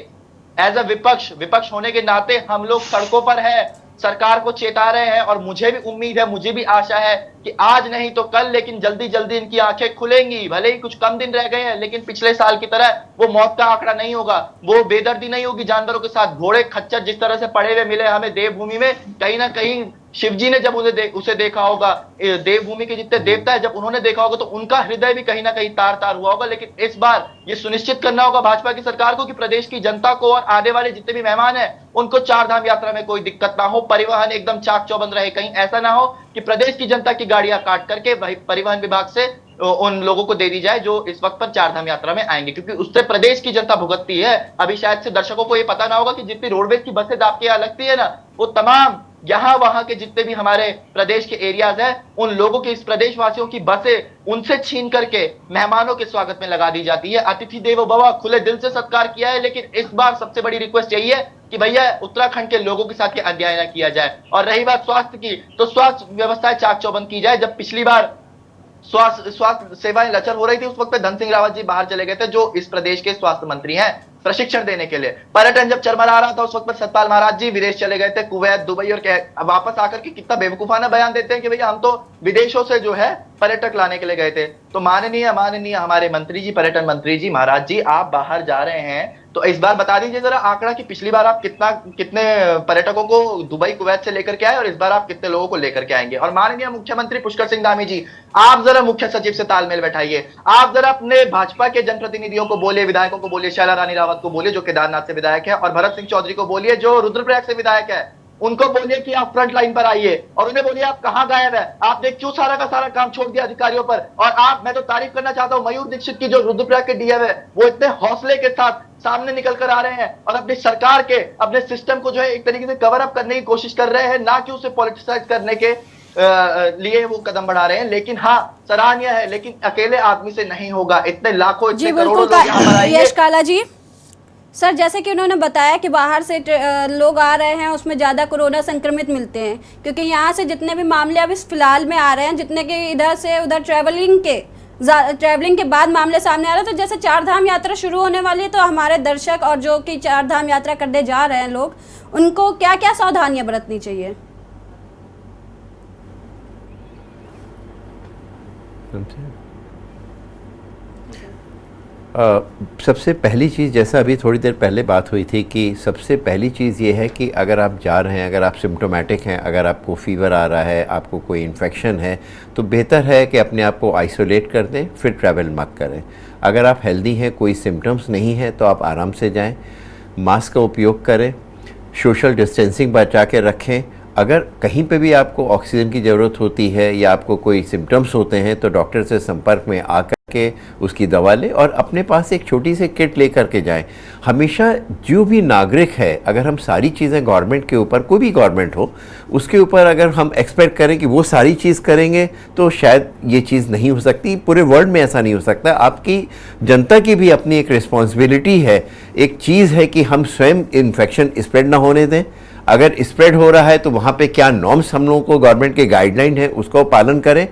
एज अ विपक्ष होने के नाते हम लोग सड़कों पर है, सरकार को चेता रहे हैं, और मुझे भी उम्मीद है, मुझे भी आशा है कि आज नहीं तो कल, लेकिन जल्दी जल्दी इनकी आंखें खुलेंगी। भले ही कुछ कम दिन रह गए हैं, लेकिन पिछले साल की तरह वो मौत का आंकड़ा नहीं होगा, वो बेदर्दी नहीं होगी जानवरों के साथ। घोड़े खच्चर जिस तरह से पड़े हुए मिले हमें देवभूमि में, कहीं ना कहीं शिवजी ने जब उसे देखा होगा, देवभूमि के जितने देवता है जब उन्होंने देखा होगा, तो उनका हृदय भी कहीं ना कहीं तार तार हुआ होगा। लेकिन इस बार ये सुनिश्चित करना होगा भाजपा की सरकार को कि प्रदेश की जनता को और आने वाले जितने भी मेहमान हैं उनको 4 धाम यात्रा में कोई दिक्कत ना हो, परिवहन एकदम चाक चौबंद रहे। कहीं ऐसा ना हो कि प्रदेश की जनता की गाड़ियां काट करके परिवहन विभाग से उन लोगों को दे दी जाए जो इस वक्त पर 4 धाम यात्रा में आएंगे, क्योंकि उससे प्रदेश की जनता भुगतती है। अभी शायद से दर्शकों को ये पता ना होगा कि जितनी रोडवेज की बसें आपके यहाँ लगती है ना, वो तमाम यहाँ वहां के जितने भी हमारे प्रदेश के एरियाज हैं, उन लोगों की, इस प्रदेश वासियों की बसें उनसे छीन करके मेहमानों के स्वागत में लगा दी जाती है। अतिथि देवो भव, खुले दिल से सत्कार किया है, लेकिन इस बार सबसे बड़ी रिक्वेस्ट यही है कि भैया उत्तराखंड के लोगों के साथ ये अन्याय न किया जाए। और रही बात स्वास्थ्य की, तो स्वास्थ्य व्यवस्थाएं चाक चौबंद की जाए। जब पिछली बार स्वास्थ्य सेवाएं लचर हो रही थी, उस वक्त पे धन सिंह रावत जी बाहर चले गए थे, जो इस प्रदेश के स्वास्थ्य मंत्री हैं, प्रशिक्षण देने के लिए। पर्यटन जब चरमरा रहा था, उस वक्त पर सतपाल महाराज जी विदेश चले गए थे, कुवैत, दुबई, और वापस आकर के कितना बेवकूफाना बयान देते हैं कि भैया हम तो विदेशों से जो है पर्यटक लाने के लिए गए थे। तो माननीय हमारे मंत्री जी, पर्यटन मंत्री जी, महाराज जी, आप बाहर जा रहे हैं तो इस बार बता दीजिए जरा आंकड़ा कि पिछली बार आप कितने पर्यटकों को दुबई, कुवैत से लेकर के आए, और इस बार आप कितने लोगों को लेकर के आएंगे। और माननीय मुख्यमंत्री पुष्कर सिंह धामी जी, आप जरा मुख्य सचिव से तालमेल बैठाइए, आप जरा अपने भाजपा के जनप्रतिनिधियों को बोलिए, विधायकों को बोलिए, शैला रानी रावत को बोलिए जो केदारनाथ से विधायक है, और भरत सिंह चौधरी को बोलिए जो रुद्रप्रयाग से विधायक है, उनको बोलिए कि आप फ्रंट लाइन पर आइए, और उन्हें बोलिए आप कहां गायब है, आपने क्यों सारा का सारा काम छोड़ दिया अधिकारियों पर। और मैं तो तारीफ करना चाहता हूं मयूर दीक्षित की, जो रुद्रप्रयाग के डीएम है, वो इतने हौसले के साथ सामने निकल कर आ रहे हैं और अपनी सरकार के, अपने सिस्टम को जो है एक तरीके से कवर अप करने की कोशिश कर रहे हैं, ना कि उसे पॉलिटिसाइज करने के लिए वो कदम बढ़ा रहे हैं। लेकिन हाँ, सराहनीय है, लेकिन अकेले आदमी से नहीं होगा, इतने लाखों, इतने करोड़ों लोग यहाँ पर आएंगे। यश काला जी, सर जैसे कि उन्होंने बताया कि बाहर से लोग आ रहे हैं, उसमें ज़्यादा कोरोना संक्रमित मिलते हैं, क्योंकि यहाँ से जितने भी मामले अभी फिलहाल में आ रहे हैं, जितने के इधर से उधर ट्रैवलिंग के बाद मामले सामने आ रहे हैं। तो जैसे 4 धाम यात्रा शुरू होने वाली है, तो हमारे दर्शक और जो कि 4 धाम यात्रा करने जा रहे हैं लोग, उनको क्या क्या सावधानियां बरतनी चाहिए? सबसे पहली चीज़, जैसा अभी थोड़ी देर पहले बात हुई थी, कि सबसे पहली चीज़ ये है कि अगर आप जा रहे हैं, अगर आप सिम्टोमेटिक हैं, अगर आपको फीवर आ रहा है, आपको कोई इन्फेक्शन है, तो बेहतर है कि अपने आप को आइसोलेट कर दें, फिर ट्रैवल मत करें। अगर आप हेल्दी हैं, कोई सिम्टम्स नहीं है, तो आप आराम से जाएं, मास्क का उपयोग करें, सोशल डिस्टेंसिंग बचा के रखें। अगर कहीं पे भी आपको ऑक्सीजन की ज़रूरत होती है या आपको कोई सिम्टम्स होते हैं, तो डॉक्टर से संपर्क में आकर के उसकी दवा लें और अपने पास एक छोटी सी किट ले करके जाएं। हमेशा जो भी नागरिक है, अगर हम सारी चीज़ें गवर्नमेंट के ऊपर, कोई भी गवर्नमेंट हो, उसके ऊपर अगर हम एक्सपेक्ट करें कि वो सारी चीज़ करेंगे तो शायद ये चीज़ नहीं हो सकती। पूरे वर्ल्ड में ऐसा नहीं हो सकता। आपकी जनता की भी अपनी एक रिस्पॉन्सिबिलिटी है, एक चीज़ है कि हम स्वयं इन्फेक्शन स्प्रेड ना होने दें। अगर स्प्रेड हो रहा है तो वहाँ पे क्या नॉर्म्स हम लोगों को गवर्नमेंट के गाइडलाइन है उसको पालन करें,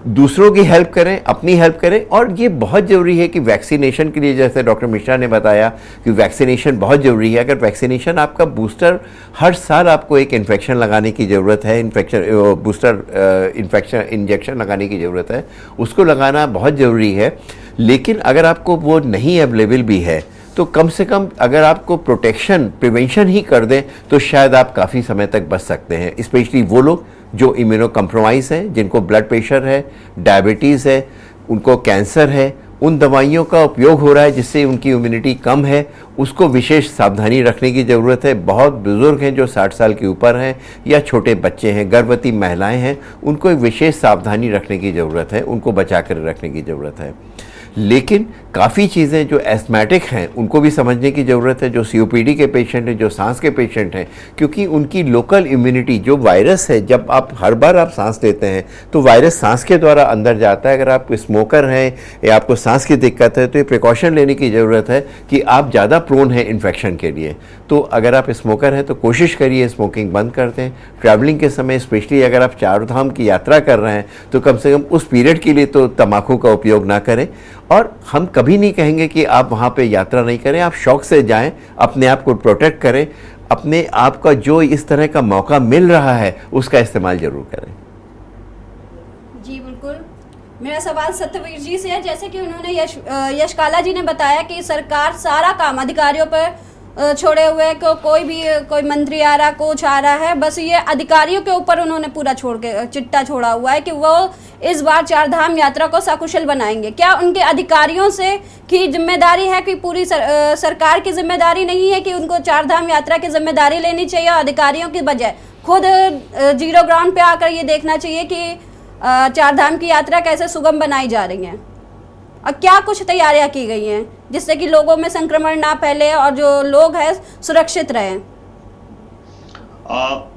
दूसरों की हेल्प करें, अपनी हेल्प करें। और ये बहुत ज़रूरी है कि वैक्सीनेशन के लिए, जैसे डॉक्टर मिश्रा ने बताया कि वैक्सीनेशन बहुत ज़रूरी है। अगर वैक्सीनेशन आपका बूस्टर, हर साल आपको एक इन्फेक्शन लगाने की ज़रूरत है, बूस्टर इन्फेक्शन इंजेक्शन लगाने की ज़रूरत है, उसको लगाना बहुत ज़रूरी है। लेकिन अगर आपको वो नहीं अवेलेबल भी है तो कम से कम अगर आपको प्रिवेंशन ही कर दें तो शायद आप काफ़ी समय तक बच सकते हैं। स्पेशली वो लोग जो इम्यूनो कम्प्रोमाइज़ हैं, जिनको ब्लड प्रेशर है, डायबिटीज़ है, उनको कैंसर है, उन दवाइयों का उपयोग हो रहा है जिससे उनकी इम्यूनिटी कम है, उसको विशेष सावधानी रखने की ज़रूरत है। बहुत बुज़ुर्ग हैं जो 60 साल के ऊपर हैं, या छोटे बच्चे हैं, गर्भवती महिलाएं हैं, उनको एक विशेष सावधानी रखने की ज़रूरत है, उनको बचा कर रखने की ज़रूरत है। लेकिन काफ़ी चीज़ें जो एस्थमेटिक हैं उनको भी समझने की ज़रूरत है, जो COPD के पेशेंट हैं, जो सांस के पेशेंट हैं, क्योंकि उनकी लोकल इम्यूनिटी, जो वायरस है, जब आप हर बार आप सांस लेते हैं तो वायरस सांस के द्वारा अंदर जाता है। अगर आप स्मोकर हैं या आपको सांस की दिक्कत है तो ये प्रिकॉशन लेने की ज़रूरत है कि आप ज़्यादा प्रोन हैं इन्फेक्शन के लिए। तो अगर आप स्मोकर हैं तो कोशिश करिए स्मोकिंग बंद कर दें। ट्रैवलिंग के समय, स्पेशली अगर आप 4 धाम की यात्रा कर रहे हैं तो कम से कम उस पीरियड के लिए तो तम्बाकू का उपयोग ना करें। और हम कभी नहीं कहेंगे कि आप वहाँ पे यात्रा नहीं करें, आप शौक से जाएं, अपने आप को प्रोटेक्ट करें, अपने आप का जो इस तरह का मौका मिल रहा है उसका इस्तेमाल ज़रूर करें। जी बिल्कुल। मेरा सवाल सत्यवीर जी से है। जैसे कि उन्होंने यश काला जी ने बताया कि सरकार सारा काम अधिकारियों पर छोड़े हुए है, कोई मंत्री आ रहा, कोच आ रहा है, बस ये अधिकारियों के ऊपर उन्होंने पूरा चिट्टा छोड़ा हुआ है कि वो इस बार 4 धाम यात्रा को सकुशल बनाएंगे। क्या उनके अधिकारियों से की जिम्मेदारी है कि पूरी सरकार की जिम्मेदारी नहीं है कि उनको 4 धाम यात्रा की जिम्मेदारी लेनी चाहिए? अधिकारियों की बजाय खुद जीरो ग्राउंड पे आकर ये देखना चाहिए कि 4 धाम की यात्रा कैसे सुगम बनाई जा रही है और क्या कुछ तैयारियां की गई हैं जिससे कि लोगों में संक्रमण ना फैले और जो लोग हैं सुरक्षित रहें।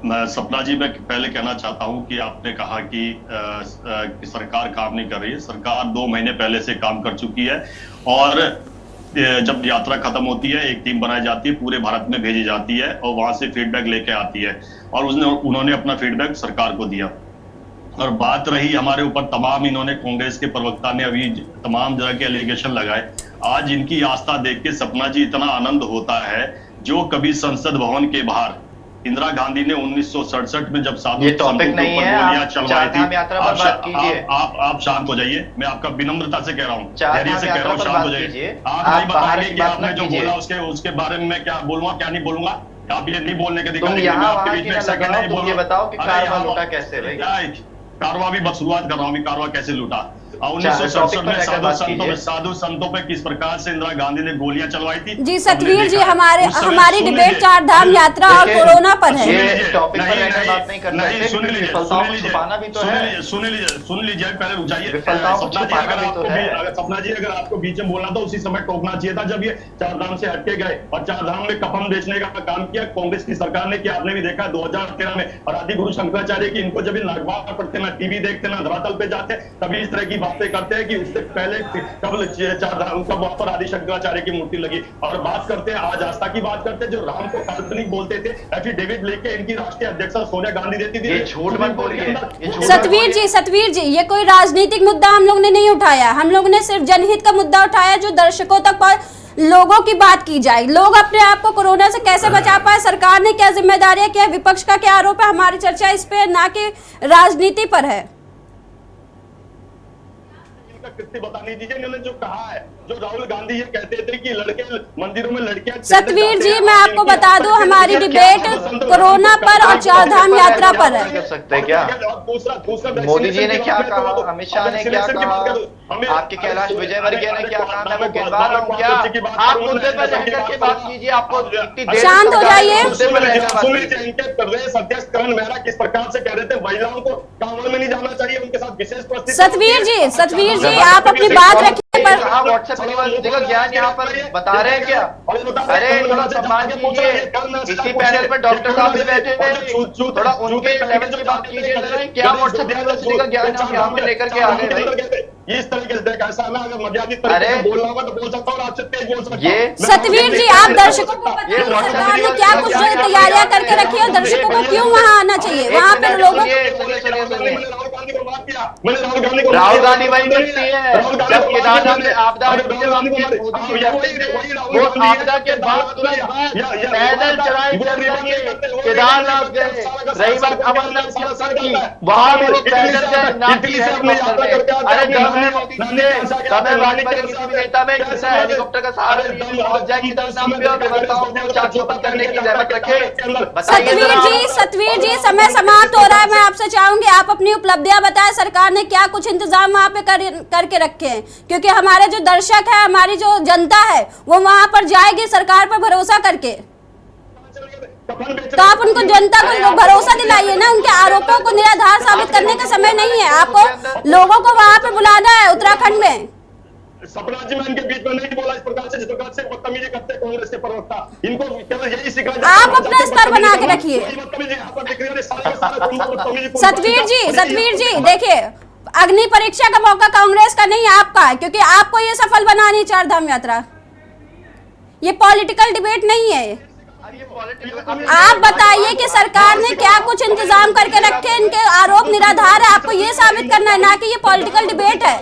मैं सपना जी, मैं पहले कहना चाहता हूं कि आपने कहा कि सरकार काम नहीं कर रही है। सरकार 2 महीने पहले से काम कर चुकी है और जब यात्रा खत्म होती है एक टीम बनाई जाती है, पूरे भारत में भेजी जाती है और वहां से फीडबैक लेके आती है और उन्होंने अपना फीडबैक सरकार को दिया। और बात रही हमारे ऊपर, तमाम इन्होंने कांग्रेस के प्रवक्ता ने अभी तमाम तरह के एलिगेशन लगाए। आज इनकी आस्था देख के सपना जी इतना आनंद होता है, जो कभी संसद भवन के बाहर इंदिरा गांधी ने 1967 में जब साधु संतों के ऊपर गोलियां चलवाई थी। आप शांत हो जाइए, मैं आपका विनम्रता से कह रहा हूँ, धैर्य से कह रहा हूँ, शांत हो जाइए। आप नहीं बताएंगे कि आपने जो बोला उसके बारे में मैं क्या बोलूंगा क्या नहीं बोलूंगा। आप ये नहीं बोलने के अधिकारी, आपके बीच में एक सेकंड नहीं बोलूंगा। बताओ कि कारवा लूटा कैसे? कारवा भी बस शुरुआत कर रहा हूँ, कारवा कैसे लूटा। 1967 में साधु संतों पे किस प्रकार से इंदिरा गांधी ने गोलियां चलवाई थी। जी सतवीर जी, हमारी डिबेट 4 धाम यात्रा और कोरोना पर है। सुन लीजिए, पहले रुक जाइए। सपना जी, अगर आपको बीच में बोलना था उसी समय टोकना चाहिए था जब ये 4 धाम से हटके गए और 4 धाम में कफन बेचने का काम किया कांग्रेस की सरकार ने। किया आपने भी देखा 2013 में और आदि गुरु शंकराचार्य की, इनको जब अखबार पढ़ते ना, टीवी देखते ना, धरातल पे जाते, तभी इस तरह की बातें करते हैं कि उससे पहले कब 4 धाम कब वहां पर आदि शंकराचार्य की मूर्ति लगी। और बात करते हैं आज आस्था की बात करते हैं, जो राम को काल्पनिक बोलते थे, एफिडेविट लेके इनकी राष्ट्रीय अध्यक्षा सोनिया गांधी देती थी। ये झूठ मत बोलिए। सतवीर जी, ये कोई राजनीतिक मुद्दा हम लोग ने नहीं उठाया, हम लोग ने सिर्फ जनहित का मुद्दा उठाया, जो दर्शकों तक लोगों की बात की जाए, लोग अपने आप को कोरोना से कैसे बचा पाए, सरकार ने क्या जिम्मेदारियां, क्या विपक्ष का क्या आरोप है। हमारी चर्चा इस पे ना कि राजनीति पर है। कृत्य बताने दीजिए, इन्होंने जो कहा है, जो राहुल गांधी ये कहते थे कि लड़के मंदिरों में लड़कियां। सतवीर जी, मैं आपको बता दूं, हमारी डिबेट कोरोना पर और 4 धाम यात्रा पर है। कर सकते हैं क्या? मोदी जी ने क्या कहा, अमित शाह ने क्या कहा, आपके कैलाश विजयवर्गीय ने क्या कहा, मैं वो गिनवा रहा हूँ क्या? आप मुद्दे पर रह करके बात कीजिए। आपको शांत हो जाइए। सत्येंद्र मेहरा किस प्रकार से कह रहे थे महिलाओं को कांवड़ में नहीं जाना चाहिए, उनके साथ विशेष। सतवीर जी, आप अपनी बात रखिए, पर व्हाट्सएप यूनिवर्सिटी का ज्ञान यहाँ पर बता रहे हैं क्या? अरे थोड़ा सम्मान कीजिए, इसी पैनल पर डॉक्टर साहब भी बैठे हैं, थोड़ा उनके लेवल की बात कीजिए। क्या व्हाट्सएप यूनिवर्सिटी का ज्ञान हम यहाँ पे लेकर के आ गए भाई? इस तरीके से देखा ऐसा ना, अगर मर्यादित तरीके से बोलना होगा तो बोल सकता हूँ, आपसे तेज बोल सकता हूँ। सतवीर जी, आप दर्शकों को बताइए सरकार ने क्या कुछ तैयारियां करके रखी है, दर्शकों को क्यों वहां आना चाहिए, वहां पर लोगों राहुल गांधी वही करती है जब केदारनाथ में आपदा वो आपदा के बाद पैदल चढ़ाई केदारनाथ गए। रही बात अमरनाथ की, वहां भी वो पैदल गए, ना कि अरे नेता में किसी हेलीकॉप्टर का सहारा पहुंच जाए केदारनाथ पे और व्यवस्थाओं को चाक-चौबंद करने की जहमत रखे। सतवीर जी समय समाप्त हो रहा है। मैं आपसे चाहूंगी आप अपनी उपलब्धियां बताएं, सरकार ने क्या कुछ इंतजाम वहां पे करके रखे हैं, क्योंकि हमारे जो दर्शक है, हमारी जो जनता है, वो वहां पर जाएगी सरकार पर भरोसा करके। तो आप उनको, जनता को भरोसा दिलाइए ना, उनके आरोपों को निराधार साबित करने का समय नहीं है। आपको लोगों को वहां पे बुलाना है उत्तराखंड में। सपना जी, मैं इनके बीच में नहीं बोला इस प्रकार से, जिस प्रकार से बदतमीजी करते हैं कांग्रेस के प्रवक्ता, इनको केवल यही सिखाया। आप अपना स्तर बना के रखिए। सतवीर जी देखिए, अग्नि परीक्षा का मौका कांग्रेस का नहीं आपका है, क्योंकि आपको ये सफल बनानी है चार धाम यात्रा। ये पॉलिटिकल डिबेट नहीं है। आप बताइए कि सरकार ने क्या कुछ इंतजाम करके रखे, इनके आरोप निराधार है, आपको ये साबित करना है, ना कि ये पॉलिटिकल डिबेट है।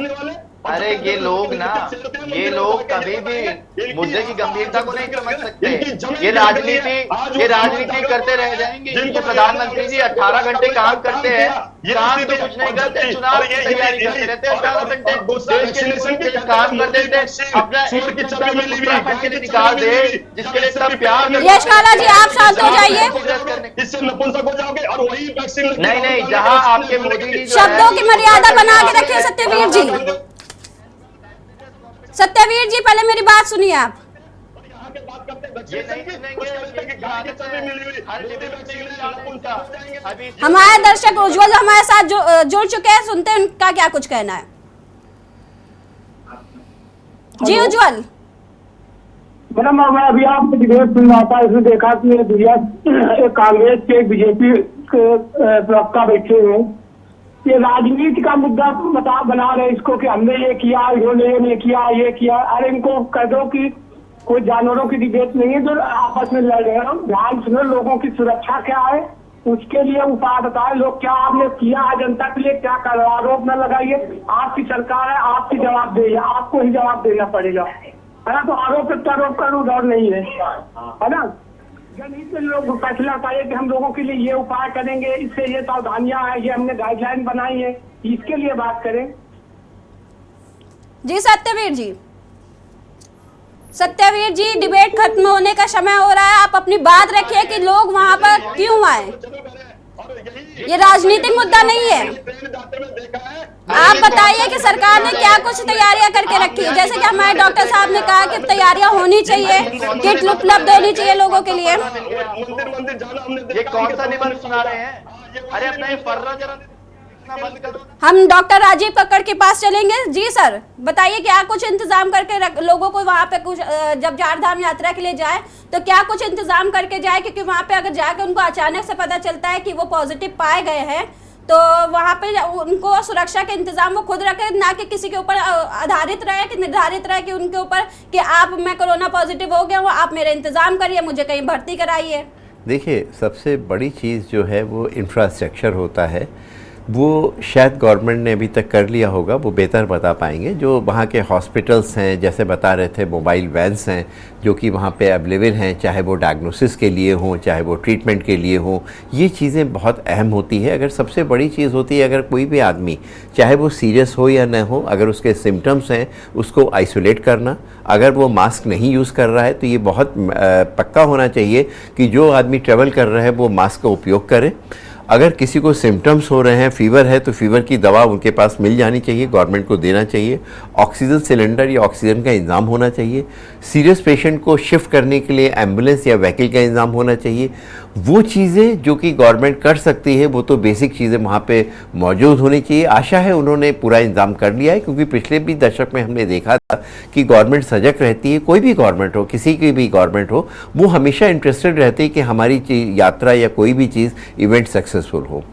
अरे ये लोग कभी भी मुद्दे की गंभीरता को नहीं समझ सकते। ये राजनीति करते रह जाएंगे। इनके प्रधानमंत्री जी 18 घंटे काम करते हैं, काम तो कुछ नहीं करते, चुनाव की तैयारी करते रहते हैं 18 घंटे, देश के काम करते थे, अपना एक निकाल दे जिसके लिए सब प्यार। यश काला जी, आप शांत हो जाइए। इससे नपुंसक हो जाओगे और वही वैक्सीन नहीं, जहाँ आपके मोदी जी शब्दों की मर्यादा बना के रखिए। सत्यवीर जी पहले मेरी बात सुनिए आप। हमारे दर्शक उज्जवल हमारे साथ जुड़ चुके हैं, सुनते हैं उनका क्या कुछ कहना है। जी उज्जवल। मैडम, मैं अभी आपको डिबेट सुन रहा था, इसमें देखा कि एक कांग्रेस के बीजेपी के प्रवक्ता बैठे हुए, ये राजनीति का मुद्दा बना रहे इसको कि हमने ये किया, इन्होंने ये नहीं किया, ये किया। अरे इनको कह दो कि कोई जानवरों की डिबेट नहीं है जो आपस में लड़ रहे हैं। ध्यान सुनो, लोगों की सुरक्षा क्या है उसके लिए उपाय बताए। लोग क्या आपने किया जनता के लिए, क्या कर आरोप न लगाइए। आपकी सरकार है, आपकी जवाबदेही, आपको ही जवाब देना पड़ेगा, है ना। तो आरोप प्रत्यारोप का दौर नहीं है ना। जनहित में लोग फैसला उठाइए कि हम लोगों के लिए ये उपाय करेंगे, इससे ये सावधानियां हैं, ये हमने गाइडलाइन बनाई है, इसके लिए बात करें। जी सत्यवीर जी डिबेट खत्म होने का समय हो रहा है। आप अपनी बात रखिए कि लोग वहां पर क्यों आए, ये राजनीतिक मुद्दा नहीं है। आप बताइए कि सरकार ने क्या कुछ तैयारियां करके रखी है, जैसे कि हमारे डॉक्टर साहब ने कहा कि तैयारियां होनी चाहिए, किट उपलब्ध होनी चाहिए लोगों के लिए। ये कौन सा निबंध सुना रहे हैं? अरे अपना ये फर्रा जरा बंद करो। हम डॉक्टर राजीव कक्कड़ के पास चलेंगे। जी सर, बताइए क्या कुछ इंतजाम करके लोगों को वहाँ पे कुछ, जब चार धाम यात्रा के लिए जाए तो क्या कुछ इंतजाम करके जाए, क्योंकि वहाँ पे अगर जाकर उनको अचानक से पता चलता है कि वो पॉजिटिव पाए गए हैं, तो वहाँ पे उनको सुरक्षा के इंतजाम वो खुद रखे, ना कि किसी के ऊपर आधारित रहे कि निर्धारित रहे कि उनके ऊपर कि आप, मैं कोरोना पॉजिटिव हो गया हूँ, आप मेरे इंतजाम करिए, मुझे कहीं भर्ती कराइए। देखिए, सबसे बड़ी चीज़ जो है वो इंफ्रास्ट्रक्चर होता है। वो शायद गवर्नमेंट ने अभी तक कर लिया होगा, वो बेहतर बता पाएंगे। जो वहाँ के हॉस्पिटल्स हैं, जैसे बता रहे थे, मोबाइल वैन्स हैं जो कि वहाँ पे अवेलेबल हैं, चाहे वो डायग्नोसिस के लिए हों, चाहे वो ट्रीटमेंट के लिए हों। ये चीज़ें बहुत अहम होती है। अगर सबसे बड़ी चीज़ होती है, अगर कोई भी आदमी, चाहे वो सीरियस हो या न हो, अगर उसके सिम्टम्स हैं उसको आइसोलेट करना। अगर वो मास्क नहीं यूज़ कर रहा है तो ये बहुत पक्का होना चाहिए कि जो आदमी ट्रैवल कर रहा है वो मास्क का उपयोग करे। अगर किसी को सिम्टम्स हो रहे हैं, फीवर है, तो फीवर की दवा उनके पास मिल जानी चाहिए, गवर्नमेंट को देना चाहिए। ऑक्सीजन सिलेंडर या ऑक्सीजन का इंतज़ाम होना चाहिए। सीरियस पेशेंट को शिफ्ट करने के लिए एम्बुलेंस या व्हीकल का इंतज़ाम होना चाहिए। वो चीज़ें जो कि गवर्नमेंट कर सकती है वो तो बेसिक चीज़ें वहाँ पे मौजूद होनी चाहिए। आशा है उन्होंने पूरा इंतजाम कर लिया है, क्योंकि पिछले भी दशक में हमने देखा था कि गवर्नमेंट सजग रहती है, कोई भी गवर्नमेंट हो, किसी की भी गवर्नमेंट हो, वो हमेशा इंटरेस्टेड रहती है कि हमारी यात्रा या कोई भी चीज़ इवेंट सक्सेसफुल हो।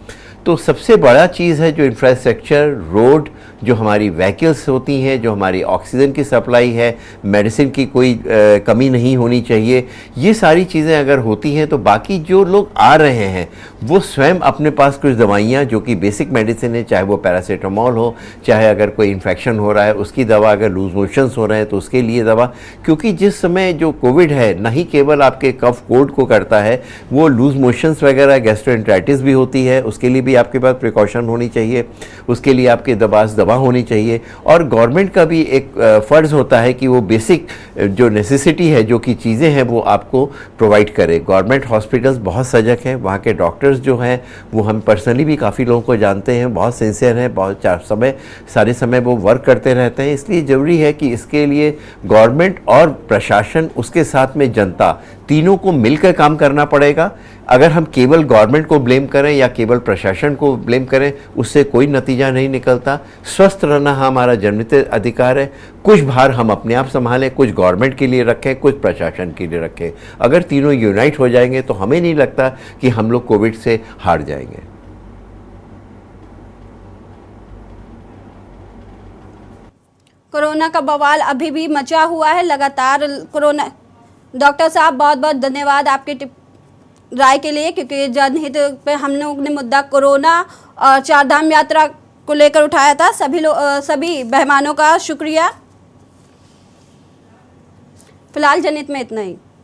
तो सबसे बड़ा चीज़ है जो इंफ्रास्ट्रक्चर, रोड, जो हमारी व्हीकल्स होती हैं, जो हमारी ऑक्सीजन की सप्लाई है, मेडिसिन की कोई कमी नहीं होनी चाहिए। ये सारी चीज़ें अगर होती हैं तो बाकी जो लोग आ रहे हैं वो स्वयं अपने पास कुछ दवाइयाँ जो कि बेसिक मेडिसिन है, चाहे वो पैरासीटामोल हो, चाहे अगर कोई इन्फेक्शन हो रहा है उसकी दवा, अगर लूज मोशंस हो रहे हैं तो उसके लिए दवा। क्योंकि जिस समय जो कोविड है न ही केवल आपके कफ कोल्ड को करता है, वो लूज मोशंस वगैरह, गैस्ट्रोएंटेराइटिस भी होती है, उसके लिए भी आपके पास प्रिकॉशन होनी चाहिए, उसके लिए आपके दवा होनी चाहिए। और गवर्नमेंट का भी एक फ़र्ज़ होता है कि वो बेसिक जो नेसेसिटी है, जो कि चीज़ें हैं, वो आपको प्रोवाइड करे। गवर्नमेंट हॉस्पिटल्स बहुत सजग हैं, वहाँ के डॉक्टर्स जो हैं वो हम पर्सनली भी काफ़ी लोगों को जानते हैं, बहुत सिंसियर हैं, बहुत सारे समय वो वर्क करते रहते हैं। इसलिए ज़रूरी है कि इसके लिए गवर्नमेंट और प्रशासन, उसके साथ में जनता, तीनों को मिलकर काम करना पड़ेगा। अगर हम केवल गवर्नमेंट को ब्लेम करें या केवल प्रशासन को ब्लेम करें, उससे कोई नतीजा नहीं निकलता। स्वस्थ रहना हमारा जन्मसिद्ध अधिकार है। कुछ भार हम अपने आप संभालें, कुछ गवर्नमेंट के लिए रखें, कुछ प्रशासन के लिए रखें। अगर तीनों यूनाइट हो जाएंगे तो हमें नहीं लगता कि हम लोग कोविड से हार जाएंगे। कोरोना का बवाल अभी भी मचा हुआ है लगातार। कोरोना डॉक्टर साहब बहुत बहुत धन्यवाद आपके राय के लिए, क्योंकि जनहित पे हम लोग ने मुद्दा कोरोना और चारधाम यात्रा को लेकर उठाया था। सभी मेहमानों का शुक्रिया। फिलहाल जनहित में इतना ही।